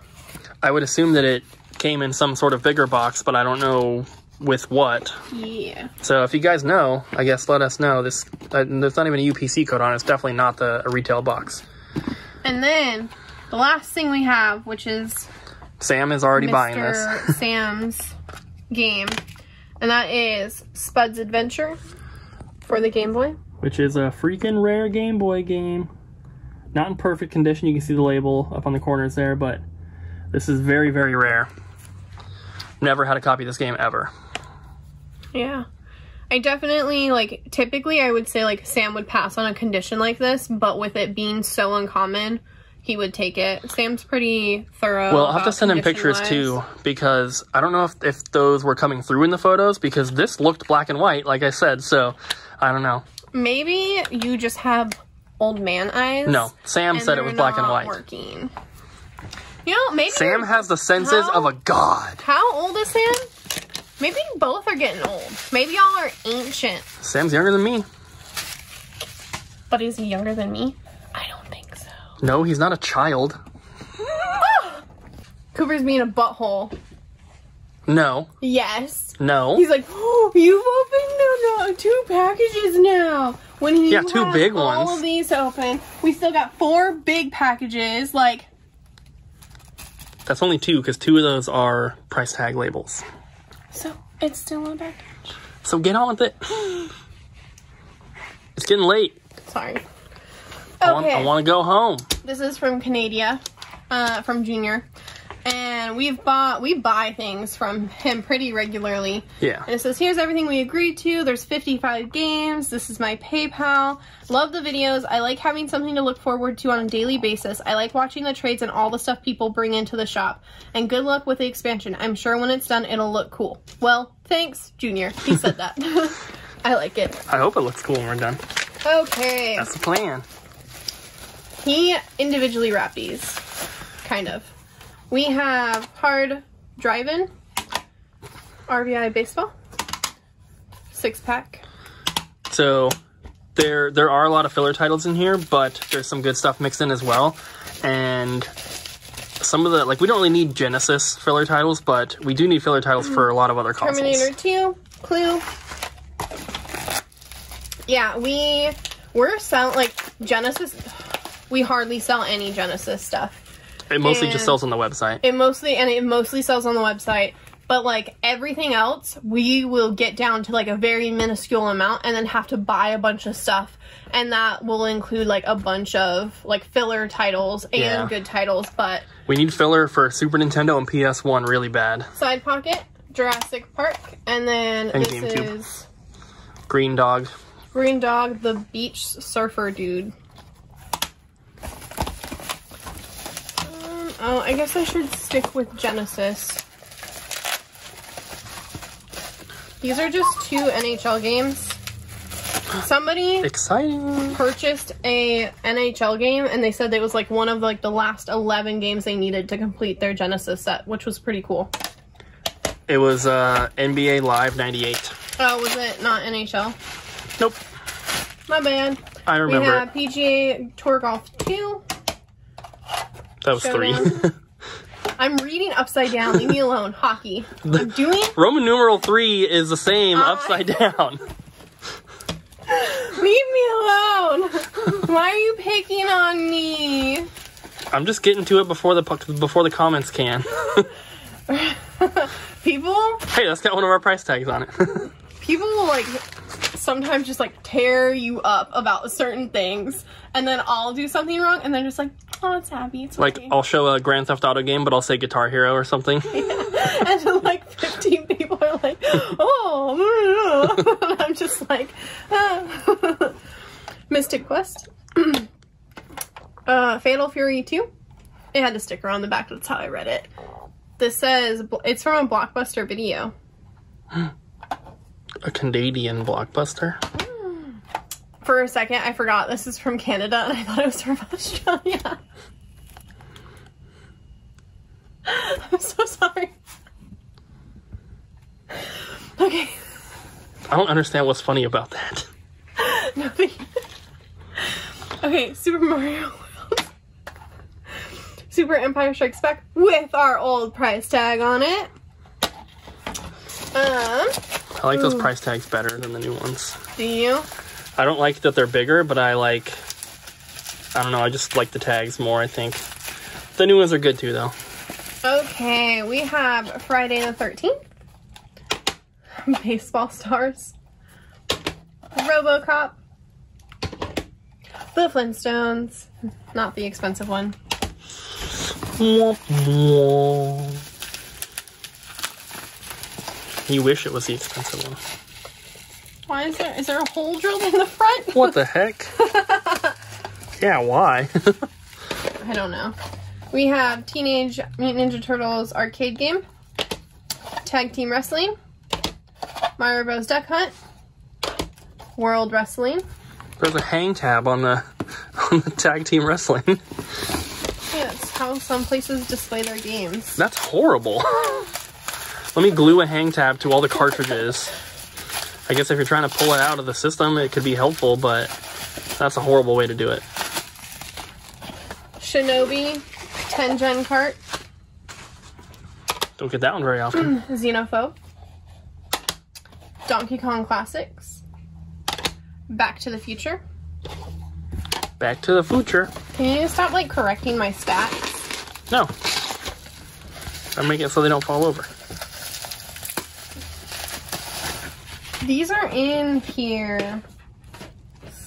I would assume that it came in some sort of bigger box, but I don't know with what. Yeah. So if you guys know, I guess let us know. There's not even a UPC code on it. It's definitely not a retail box. And then the last thing we have, which is Sam is already buying this. Sam's game, and that is Spud's Adventure for the Game Boy. Which is a freaking rare Game Boy game. Not in perfect condition. You can see the label up on the corners there, but this is very, very rare. Never had a copy of this game ever. Yeah. I definitely, like, typically I would say, like, Sam would pass on a condition like this, but with it being so uncommon, he would take it. Sam's pretty thorough. Well, I'll have to send him pictures, too, because I don't know if those were coming through in the photos, because this looked black and white, like I said, so I don't know. Maybe you just have old man eyes. No, Sam said it was black and white. Working. You know, maybe Sam has the senses of a god. How old is Sam? Maybe both are getting old. Maybe y'all are ancient. Sam's younger than me. But is he younger than me? I don't think so. No, he's not a child. Cooper's being a butthole. No. Yes. No. He's like, oh, you've opened 2 packages now. When he 2 big ones. All of these open. We still got 4 big packages. Like, that's only 2, because 2 of those are price tag labels. So, it's still a package. So get on with it. It's getting late. Sorry. Okay. I want to go home. This is from Canada, from Junior. And we buy things from him pretty regularly. Yeah. And it says, here's everything we agreed to. There's 55 games. This is my PayPal. Love the videos. I like having something to look forward to on a daily basis. I like watching the trades and all the stuff people bring into the shop. And good luck with the expansion. I'm sure when it's done, it'll look cool. Well, thanks, Junior. He said that. I like it. I hope it looks cool when we're done. Okay. That's the plan. He individually wrapped these. Kind of. We have Hard Drive-In, RBI Baseball, 6-pack. So there are a lot of filler titles in here, but there's some good stuff mixed in as well. And some of the, like, we don't really need Genesis filler titles, but we do need filler titles for a lot of other consoles. Terminator 2, Clue. Yeah, we're selling, like, Genesis, we hardly sell any Genesis stuff. It mostly just sells on the website. It mostly sells on the website. But, like, everything else, we will get down to, like, a very minuscule amount and then have to buy a bunch of stuff. And that will include, like, a bunch of, like, filler titles and good titles, but... We need filler for Super Nintendo and PS1 really bad. Side Pocket, Jurassic Park, and then this GameCube. Is... Green Dog. Green Dog, the beach surfer dude. Oh, I guess I should stick with Genesis. These are just 2 NHL games. Somebody exciting purchased a NHL game and they said it was like one of like the last 11 games they needed to complete their Genesis set, which was pretty cool. It was NBA Live 98. Oh, was it not NHL? Nope. My bad. I remember. We have PGA Tour Golf 2. That was Showdown. 3. I'm reading upside down. Leave me alone. Hockey. I'm doing... Roman numeral 3 is the same upside down. Leave me alone. Why are you picking on me? I'm just getting to it before the comments can. People... Hey, that's got one of our price tags on it. People will, like, sometimes just like tear you up about certain things, and then I'll do something wrong, and then just like, oh, it's Abby. It's like okay. I'll show a Grand Theft Auto game, but I'll say Guitar Hero or something. Yeah. And then like 15 people are like, oh, and I'm just like, Mystic Quest, Fatal Fury 2. It had a sticker on the back. That's how I read it. This says it's from a Blockbuster video. A Canadian Blockbuster. For a second, I forgot this is from Canada, and I thought it was from Australia. I'm so sorry. Okay. I don't understand what's funny about that. Nothing. Okay, Super Mario World. Super Empire Strikes Back with our old price tag on it. I like those price tags better than the new ones. Do you? I don't like that they're bigger, but I don't know, I just like the tags more, I think. The new ones are good too, though. Okay, we have Friday the 13th. Baseball Stars. RoboCop. The Flintstones. Not the expensive one. You wish it was the expensive one. Why is there a hole drilled in the front? What the heck? Yeah, why? I don't know. We have Teenage Mutant Ninja Turtles arcade game, Tag Team Wrestling, Mario Bros. Duck Hunt, World Wrestling. There's a hang tab on the Tag Team Wrestling. Yeah, that's how some places display their games. That's horrible. Let me glue a hang tab to all the cartridges. I guess if you're trying to pull it out of the system, it could be helpful, but that's a horrible way to do it. Shinobi 10-gen cart. Don't get that one very often. Xenophobe. Donkey Kong Classics. Back to the Future. Back to the future. Can you stop, like, correcting my stats? No. I make it so they don't fall over. These are in here.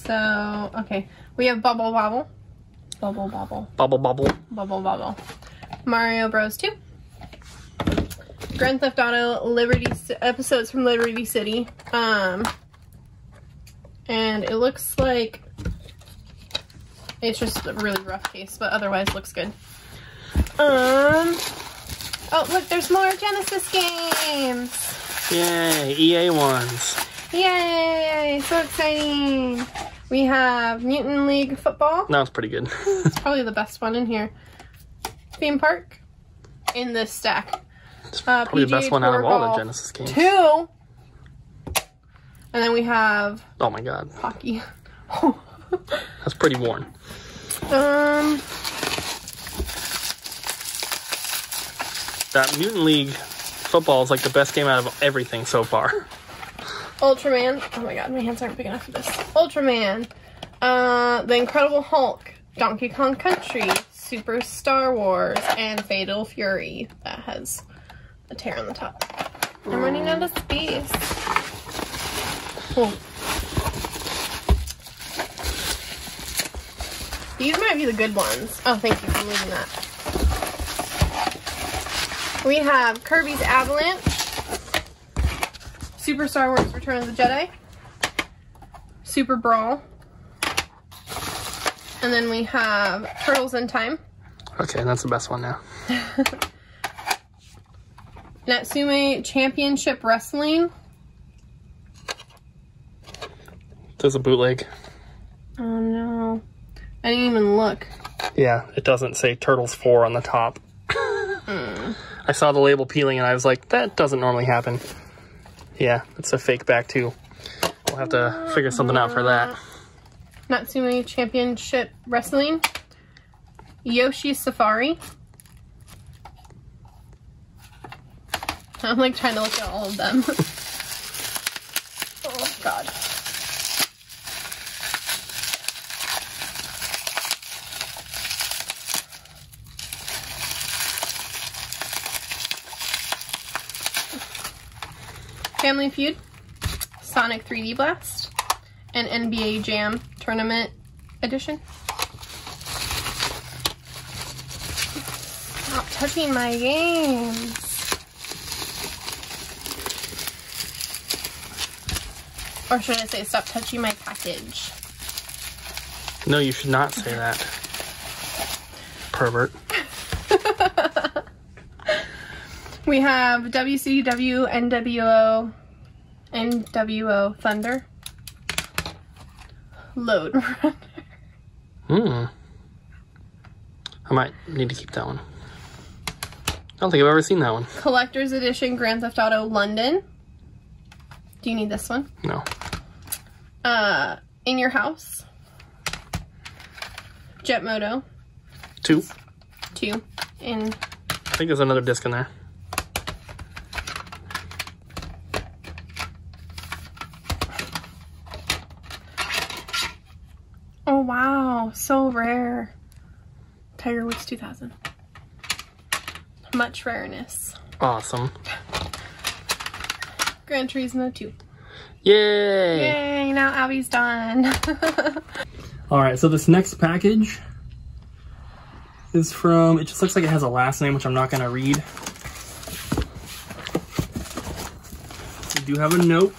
So, okay. We have Bubble Bobble. Bubble Bobble. Bubble bubble. Bubble Bobble. Mario Bros. 2. Grand Theft Auto episodes from Liberty City. And it looks like it's just a really rough case, but otherwise looks good. Oh, look, there's more Genesis games. Yay, EA ones. Yay, so exciting. We have Mutant League Football. That was pretty good. It's probably the best one in here. Theme Park in this stack. It's probably the best one out of all the Genesis games. 2. And then we have... Oh my god. Hockey. That's pretty worn. That Mutant League Football is like the best game out of everything so far. Ultraman. Oh my god, my hands aren't big enough for this. Ultraman. The Incredible Hulk. Donkey Kong Country. Super Star Wars. And Fatal Fury. That has a tear on the top. I'm running out of space. Oh. These might be the good ones. Oh, thank you for moving that. We have Kirby's Avalanche. Super Star Wars Return of the Jedi. Super Brawl. And then we have Turtles in Time. Okay, that's the best one now. Natsume Championship Wrestling. There's a bootleg. Oh no. I didn't even look. Yeah, it doesn't say Turtles 4 on the top. I saw the label peeling and I was like, that doesn't normally happen. Yeah, it's a fake back too. We'll have to figure something out for that. Natsume Championship Wrestling. Yoshi's Safari. I'm like trying to look at all of them. Oh god. Family Feud. Sonic 3D Blast. an NBA Jam Tournament edition. Stop touching my games. Or should I say, stop touching my package? No, you should not say that. Pervert. We have WCW, NWO, NWO Thunder. Load Runner. I might need to keep that one. I don't think I've ever seen that one. Collector's Edition Grand Theft Auto London. Do you need this one? No. In Your House. Jet Moto. 2. 2. And I think there's another disc in there. oh wow, so rare. Tiger Woods 2000. Much rareness. Awesome. Gran Turismo 2. Yay! Yay, now Abby's done. Alright, so this next package is from, it just looks like it has a last name, which I'm not going to read. We do have a note.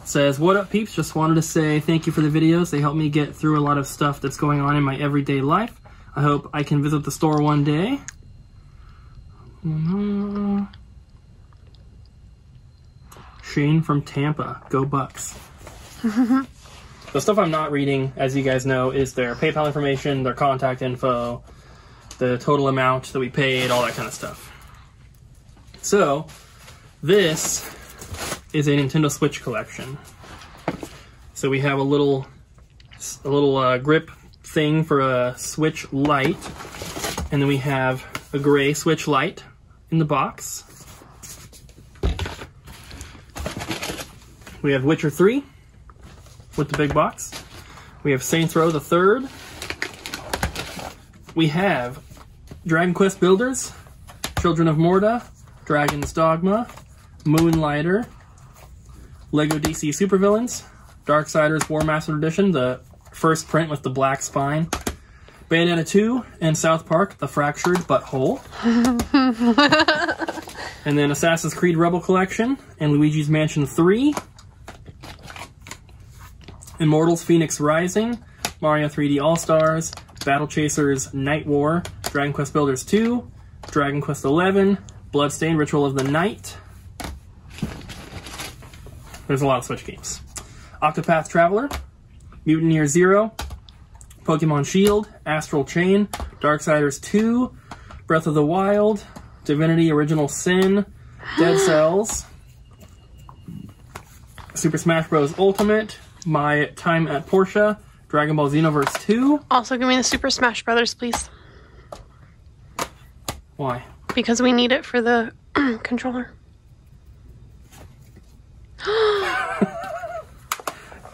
It says, "What up, peeps? Just wanted to say thank you for the videos. They help me get through a lot of stuff that's going on in my everyday life. I hope I can visit the store one day." Shane from Tampa. Go Bucks. The stuff I'm not reading, as you guys know, is their PayPal information, their contact info, the total amount that we paid, all that kind of stuff. So, this is a Nintendo Switch collection. So we have a little grip thing for a Switch Lite, and then we have a gray Switch Lite in the box. We have Witcher 3 with the big box. We have Saints Row the Third. We have Dragon Quest Builders, Children of Morta, Dragon's Dogma, Moonlighter, Lego DC Supervillains, Darksiders War Master Edition, the first print with the black spine, Bayonetta 2, and South Park, The Fractured Butthole. And then Assassin's Creed Rebel Collection, and Luigi's Mansion 3, Immortals Phoenix Rising, Mario 3D All-Stars, Battle Chasers Night War, Dragon Quest Builders 2, Dragon Quest 11, Bloodstained Ritual of the Night. There's a lot of Switch games. Octopath Traveler, Mutant Year Zero, Pokemon Shield, Astral Chain, Darksiders 2, Breath of the Wild, Divinity Original Sin, Dead Cells, Super Smash Bros. Ultimate, My Time at Portia, Dragon Ball Xenoverse 2. Also, give me the Super Smash Brothers, please. Why? Because we need it for the controller.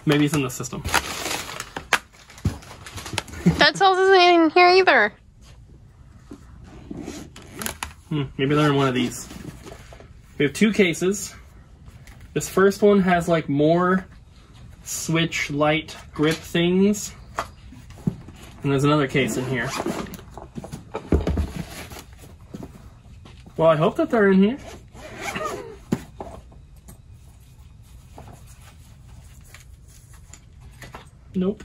Maybe it's in the system. Dead Cells isn't in here either. Maybe they're in one of these. We have 2 cases. This first one has like more Switch Lite grip things. And there's another case in here. Well, I hope that they're in here. Nope.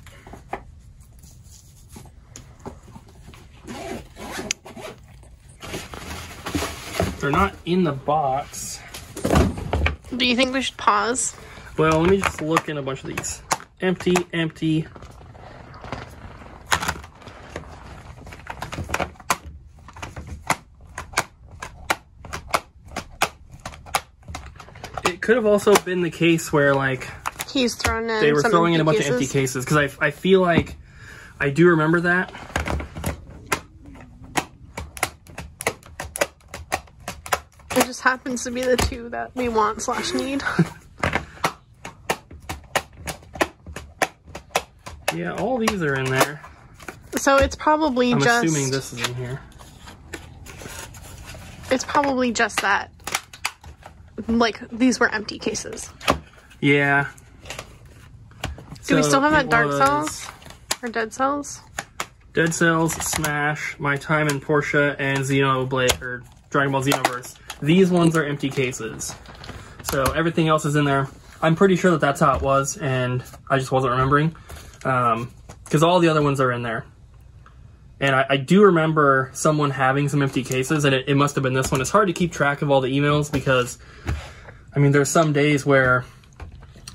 They're not in the box. Do you think we should pause? Well, let me just look in a bunch of these. Empty, empty. It could have also been the case where, like, he's thrown in. They were throwing in a bunch of empty cases, because I feel like I do remember that. It just happens to be the 2 that we want / need. Yeah, all these are in there. So it's probably I'm just... assuming this is in here. It's probably just that. Like, these were empty cases. Yeah. Do we still have that it Dark was Cells? Or Dead Cells? Dead Cells, Smash, My Time in Portia, and Xenoblade, or Dragon Ball Xenoverse. These ones are empty cases. So everything else is in there. I'm pretty sure that that's how it was, and I just wasn't remembering. Because all the other ones are in there. And I do remember someone having some empty cases, and it must have been this one. It's hard to keep track of all the emails because, I mean, there's some days where,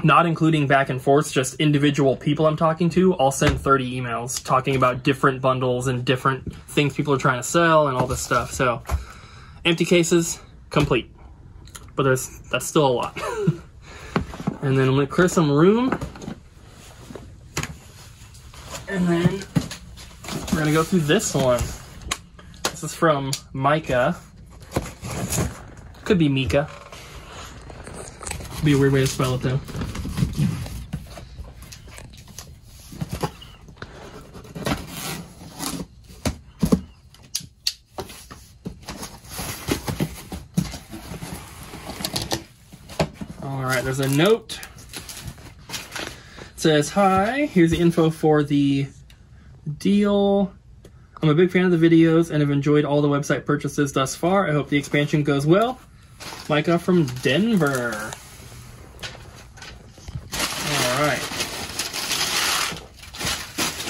not including back and forth, just individual people I'm talking to, I'll send 30 emails talking about different bundles and different things people are trying to sell and all this stuff. So, empty cases, complete. But that's still a lot. And then I'm going to clear some room. And then we're going to go through this one. This is from Micah. Could be Mika. Could be a weird way to spell it though. Alright, there's a note. It says, "Hi, here's the info for the deal. I'm a big fan of the videos and have enjoyed all the website purchases thus far. I hope the expansion goes well. Micah from Denver." Alright.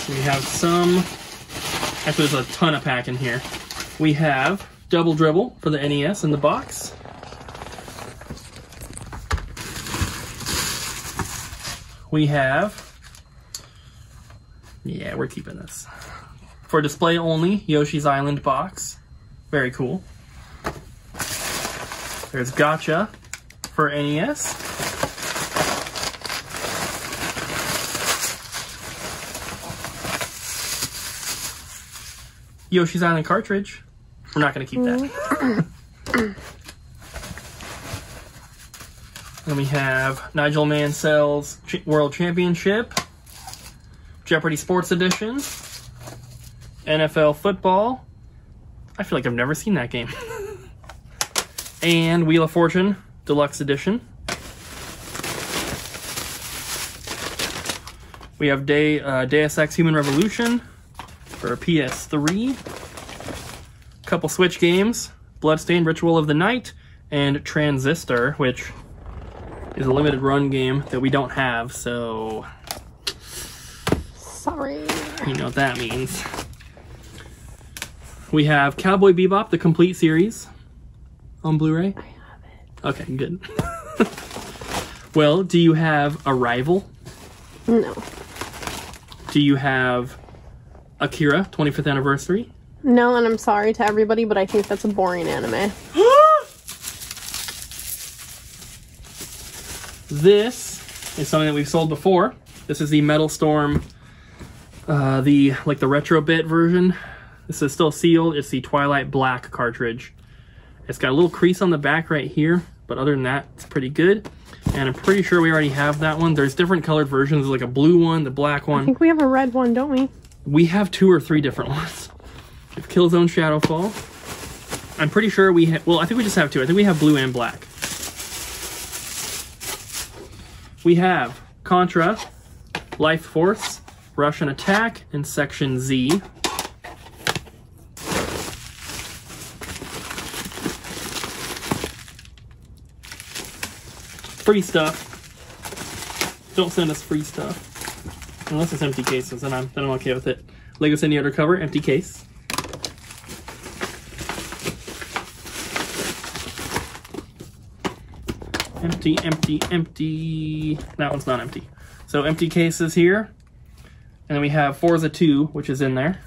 We have some... Actually, there's a ton of pack in here. We have Double Dribble for the NES in the box. We have... Yeah, we're keeping this. For display only, Yoshi's Island box. Very cool. There's Gotcha for NES. Yoshi's Island cartridge. We're not going to keep that. Then we have Nigel Mansell's World Championship, Jeopardy Sports Edition, NFL Football. I feel like I've never seen that game. And Wheel of Fortune Deluxe Edition. We have Deus Ex Human Revolution for PS3. Couple Switch games, Bloodstained Ritual of the Night, and Transistor, which is a limited run game that we don't have, so... Sorry. You know what that means. We have Cowboy Bebop, the complete series, on Blu-ray. I have it. Okay, good. Well, do you have Arrival? No. Do you have Akira, 25th Anniversary? No, and I'm sorry to everybody, but I think that's a boring anime. This is something that we've sold before. This is the Metal Storm, the retro bit version. This is still sealed. It's the Twilight Black cartridge. It's got a little crease on the back right here, but other than that, it's pretty good. And I'm pretty sure we already have that one. There's different colored versions, like a blue one, the black one. I think we have a red one, don't we? We have 2 or 3 different ones. We have Killzone Shadowfall. I'm pretty sure we have... Well, I think we just have 2. I think we have blue and black. We have Contra, Life Force, Russian Attack, and Section Z. Free stuff. Don't send us free stuff. Unless it's empty cases, then I'm okay with it. Lego City Undercover, empty case. Empty, empty, empty. That one's not empty. So empty cases here. And then we have Forza 2, which is in there.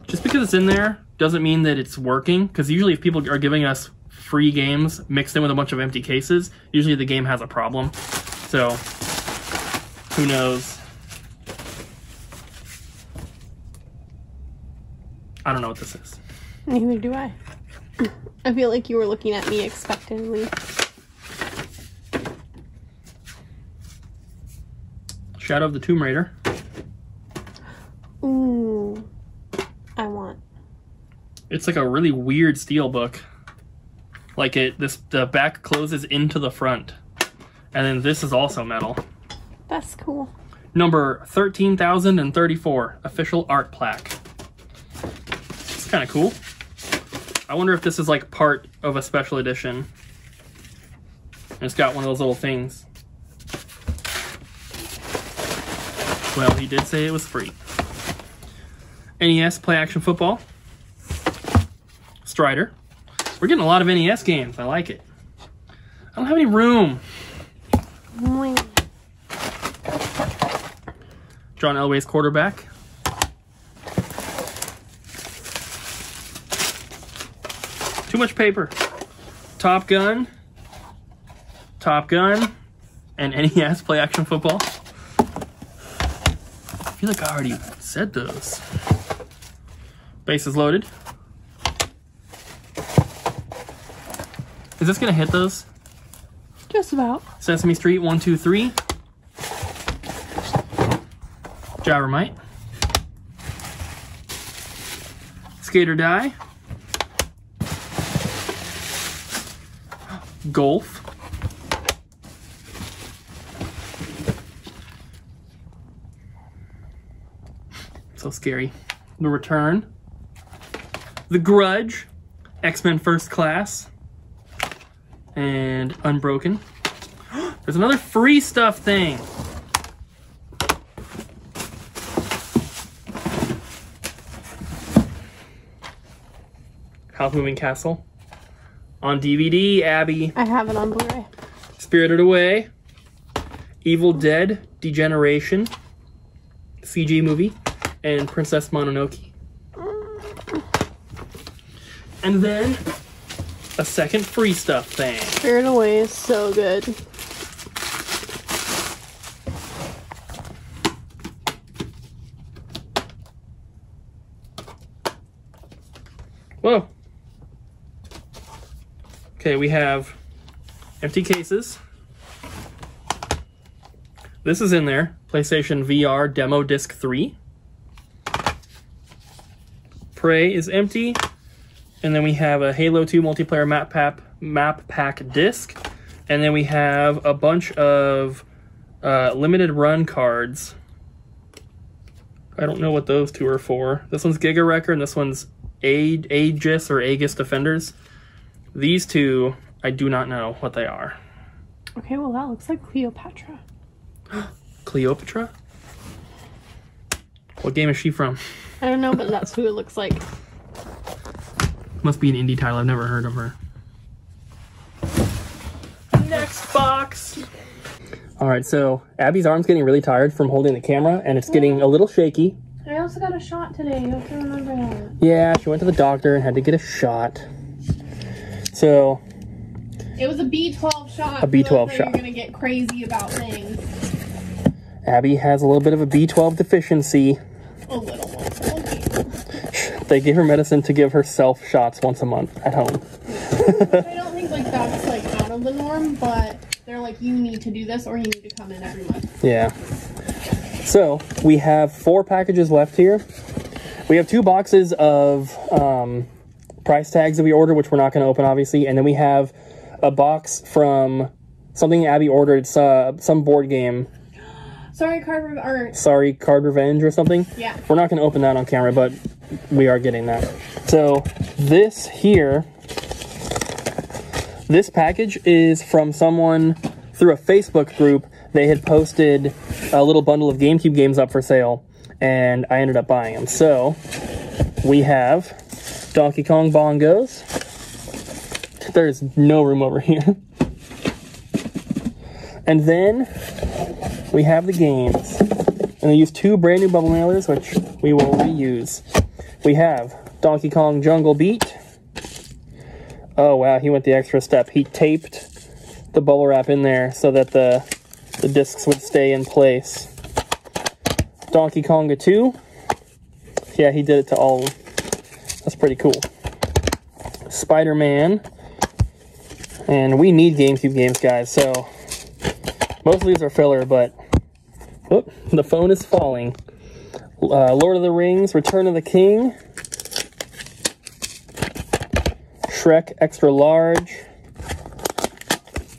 Just because it's in there doesn't mean that it's working, because usually if people are giving us free games mixed in with a bunch of empty cases, usually the game has a problem. So, who knows? I don't know what this is. Neither do I. I feel like you were looking at me expectantly. Shadow of the Tomb Raider. Ooh. I want. It's like a really weird steel book. Like the back closes into the front. And then this is also metal. That's cool. Number 13,034, official art plaque. It's kind of cool. I wonder if this is like part of a special edition. And it's got one of those little things. Well, he did say it was free. NES Play Action Football. Strider. We're getting a lot of NES games. I like it. I don't have any room. John Elway's quarterback. Too much paper. Top Gun. Top Gun. And NES Play Action Football. I feel like I already said those. Bases loaded. Is this gonna hit those? Just about. Sesame Street 1, 2, 3. Jabbermite. Skate or Die. Golf. So scary. The Return. The Grudge. X-Men First Class. And Unbroken. There's another free stuff thing. Howl's Moving Castle. On DVD, Abby. I have it on Blu-ray. Spirited Away. Evil Dead, Degeneration. CG movie. And Princess Mononoke. And then a second free stuff thing. Spirited Away is so good. Whoa. Okay, we have empty cases. This is in there. PlayStation VR Demo Disc 3. Prey is empty. And then we have a Halo 2 multiplayer map pack disc. And then we have a bunch of limited run cards. I don't know what those two are for. This one's Giga Wrecker and this one's Aegis or Aegis Defenders. These two, I do not know what they are. Okay, well that looks like Cleopatra. Cleopatra? What game is she from? I don't know, but that's who it looks like. Must be an indie title. I've never heard of her. Next box. All right, so Abby's arm's getting really tired from holding the camera, and it's getting a little shaky. I also got a shot today. You have to remember that. Yeah, she went to the doctor and had to get a shot. So. It was a B12 shot. A B12 shot. You're gonna get crazy about things. Abby has a little bit of a B12 deficiency. A little one. They gave her medicine to give herself shots once a month at home. I don't think like that's like out of the norm, but they're like, you need to do this or you need to come in every month. Yeah. So we have 4 packages left here. We have 2 boxes of price tags that we ordered, which we're not going to open, obviously. And then we have a box from something Abby ordered, some board game. Sorry, Card Revenge or something. Yeah. We're not going to open that on camera, but we are getting that. So this here, this package is from someone through a Facebook group. They had posted a little bundle of GameCube games up for sale, and I ended up buying them. So we have Donkey Kong Bongos. There's no room over here. And then we have the games. And they use 2 brand new bubble mailers, which we will reuse. We have Donkey Kong Jungle Beat. Oh wow, he went the extra step. He taped the bubble wrap in there so that the discs would stay in place. Donkey Konga 2. Yeah, he did it to all of them. That's pretty cool. Spider-Man. And we need GameCube games, guys, so most of these are filler, but oh, the phone is falling. Lord of the Rings, Return of the King. Shrek Extra Large.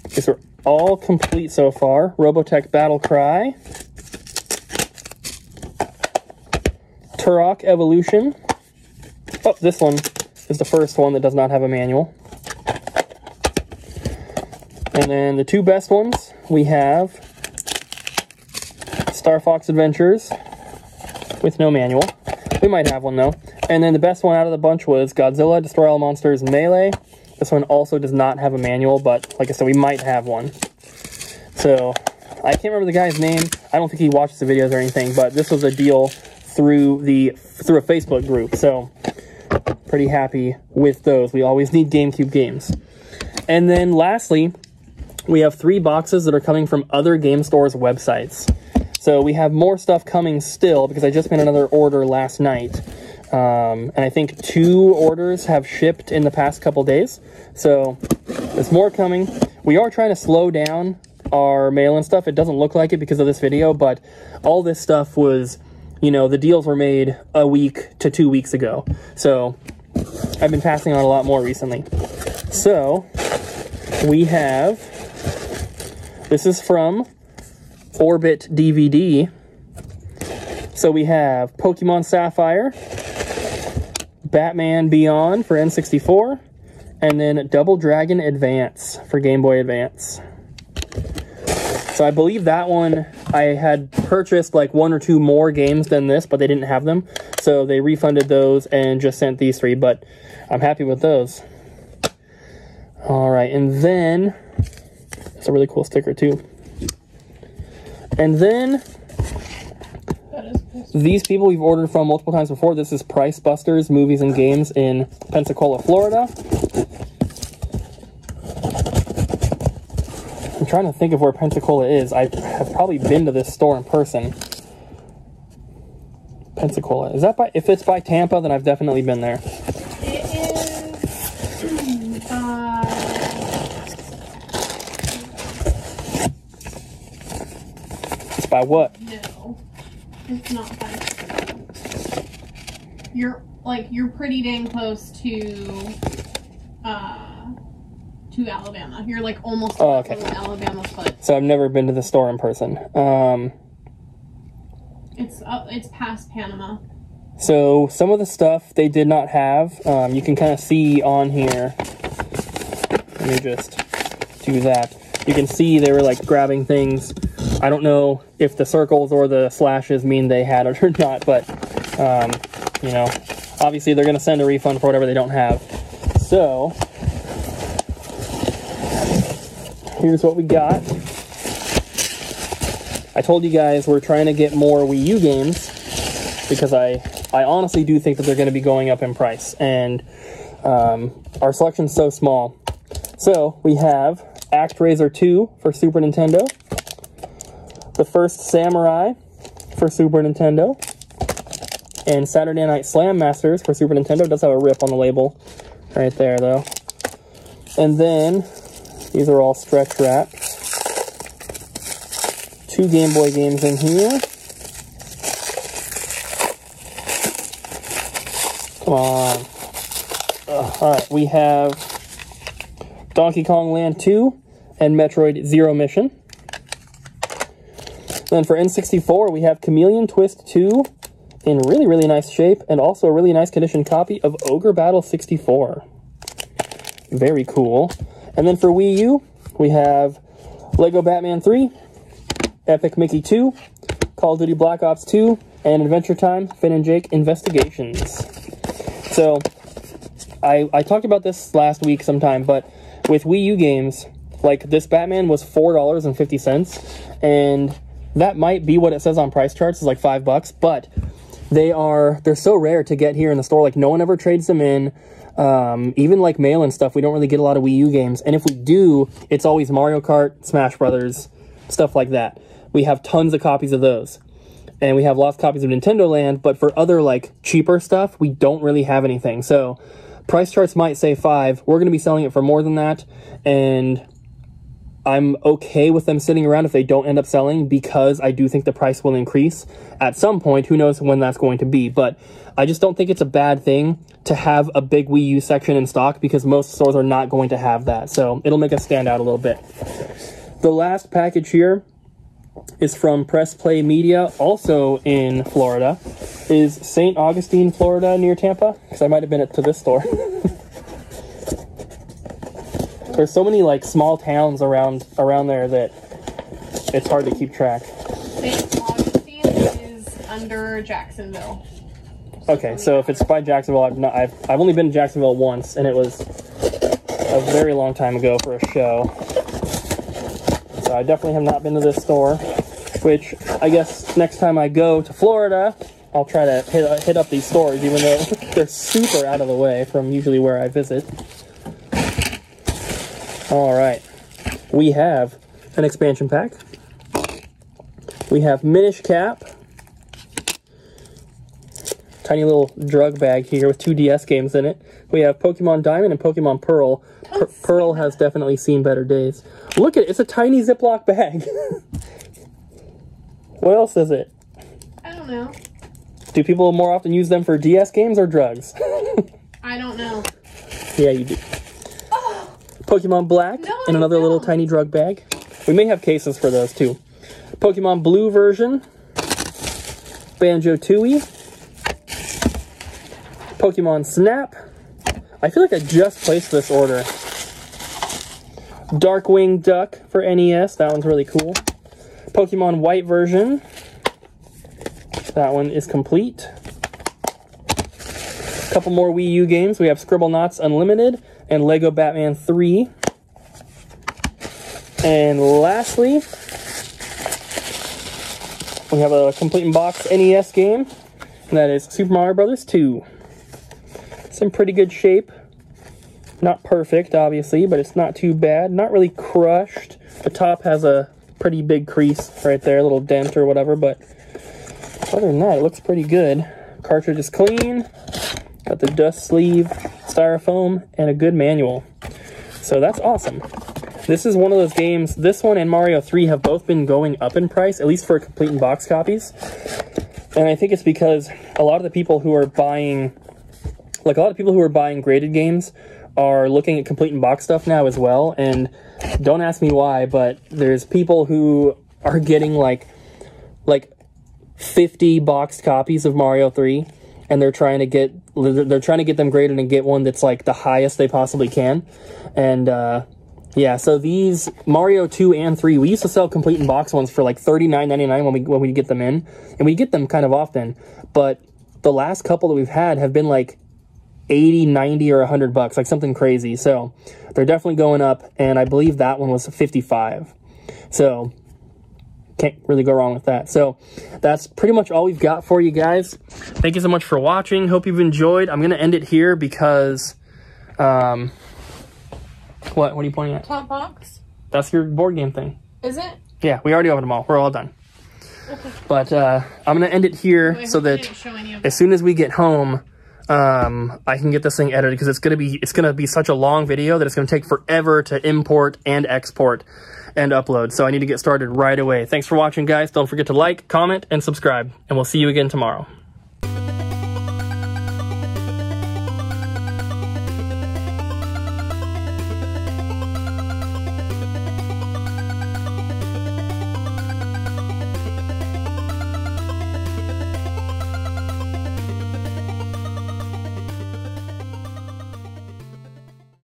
These are all complete so far. Robotech Battle Cry, Turok Evolution. Oh, this one is the first one that does not have a manual. And then the two best ones, we have Star Fox Adventures with no manual. We might have one though. And then the best one out of the bunch was Godzilla Destroy All Monsters Melee. This one also does not have a manual, but like I said, we might have one. So, I can't remember the guy's name. I don't think he watches the videos or anything, but this was a deal through a Facebook group. So, pretty happy with those. We always need GameCube games. And then lastly, we have 3 boxes that are coming from other game stores' websites. So we have more stuff coming still because I just made another order last night. And I think 2 orders have shipped in the past couple days. So there's more coming. We are trying to slow down our mail-in stuff. It doesn't look like it because of this video, but all this stuff was, you know, the deals were made a week to 2 weeks ago. So I've been passing on a lot more recently. So we have, this is from Orbit DVD. So we have Pokemon Sapphire, Batman Beyond for N64, and then Double Dragon Advance for Game Boy Advance. So I believe that one, I had purchased like 1 or 2 more games than this, but they didn't have them. So they refunded those and just sent these 3, but I'm happy with those. All right, and then, it's a really cool sticker too. And then, these people we've ordered from multiple times before. This is Price Busters Movies and Games in Pensacola, Florida. I'm trying to think of where Pensacola is. I have probably been to this store in person. Pensacola. Is that by, if it's by Tampa, then I've definitely been there. It is It's by what? no. It's not by. You're pretty dang close to Alabama. You're like almost okay. on Alabama foot. So I've never been to the store in person. It's past Panama. So some of the stuff they did not have. You can kind of see on here. Let me just do that. You can see they were like grabbing things. I don't know if the circles or the slashes mean they had it or not, but, you know, obviously they're going to send a refund for whatever they don't have. So, here's what we got. I told you guys we're trying to get more Wii U games because I honestly do think that they're going to be going up in price, and our selection's so small. So, we have ActRaiser 2 for Super Nintendo, The First Samurai for Super Nintendo, and Saturday Night Slam Masters for Super Nintendo. It does have a rip on the label right there, though. And then, these are all stretch wrapped. 2 Game Boy games in here. Come on. Alright, we have Donkey Kong Land 2 and Metroid Zero Mission. Then for N64, we have Chameleon Twist 2 in really, really nice shape, and also a really nice condition copy of Ogre Battle 64. Very cool. And then for Wii U, we have Lego Batman 3, Epic Mickey 2, Call of Duty Black Ops 2, and Adventure Time Finn and Jake Investigations. So, I talked about this last week sometime, but with Wii U games, like this Batman was $4.50, and that might be what it says on price charts, is like $5, but they're so rare to get here in the store. Like, no one ever trades them in. Even like mail-in stuff, we don't really get a lot of Wii U games, and if we do, it's always Mario Kart, Smash Brothers, stuff like that. We have tons of copies of those, and we have lots of copies of Nintendo Land, but for other like cheaper stuff, we don't really have anything. So price charts might say $5. We're going to be selling it for more than that, and I'm okay with them sitting around if they don't end up selling, because I do think the price will increase at some point. Who knows when that's going to be, but I just don't think it's a bad thing to have a big Wii U section in stock, because most stores are not going to have that. So it'll make us stand out a little bit. The last package here is from Press Play Media, also in Florida. Is St. Augustine, Florida, near Tampa? Because I might have been to this store. There's so many like small towns around there that it's hard to keep track. St. Augustine is under Jacksonville. Okay, so if it's by Jacksonville, I've only been to Jacksonville once, and it was a very long time ago for a show. So I definitely have not been to this store, which I guess next time I go to Florida, I'll try to hit up these stores, even though they're super out of the way from usually where I visit. All right, we have an expansion pack. We have Minish Cap. Tiny little drug bag here with 2 DS games in it. We have Pokemon Diamond and Pokemon Pearl. Pearl has definitely seen better days. Look at it, it's a tiny Ziploc bag. What else is it? I don't know. Do people more often use them for DS games or drugs? I don't know. Yeah, you do. Oh. Pokemon Black in another little tiny drug bag. We may have cases for those too. Pokemon Blue version. Banjo-Tooie. Pokemon Snap. I feel like I just placed this order. Darkwing Duck for NES. That one's really cool. Pokemon White version. That one is complete. A couple more Wii U games. We have Scribblenauts Unlimited and Lego Batman 3. And lastly, we have a complete in box NES game. And that is Super Mario Bros. 2. It's in pretty good shape. Not perfect, obviously, but it's not too bad. Not really crushed. The top has a pretty big crease right there, a little dent or whatever, but other than that, it looks pretty good. Cartridge is clean. Got the dust sleeve, styrofoam, and a good manual. So that's awesome. This is one of those games, this one and Mario 3 have both been going up in price, at least for complete in box copies. And I think it's because a lot of the people who are buying, like a lot of people who are buying graded games are looking at complete in box stuff now as well. And don't ask me why, but there's people who are getting like 50 boxed copies of Mario 3, and they're trying to get them graded and get one that's like the highest they possibly can. And yeah, so these Mario 2 and 3, we used to sell complete in box ones for like $39.99 when we get them in, and we get them kind of often. But the last couple that we've had have been like 80, 90, or $100, like something crazy. So they're definitely going up, and I believe that one was 55. So can't really go wrong with that. So that's pretty much all we've got for you guys. Thank you so much for watching. Hope you've enjoyed. I'm gonna end it here because what are you pointing at? Top box. That's your board game thing. Is it? Yeah, we already opened them all. We're all done. Okay. But I'm gonna end it here so that as soon as we get home, I can get this thing edited, because it's gonna be such a long video that it's gonna take forever to import and export and upload. So I need to get started right away. Thanks for watching, guys. Don't forget to like, comment, and subscribe, and we'll see you again tomorrow.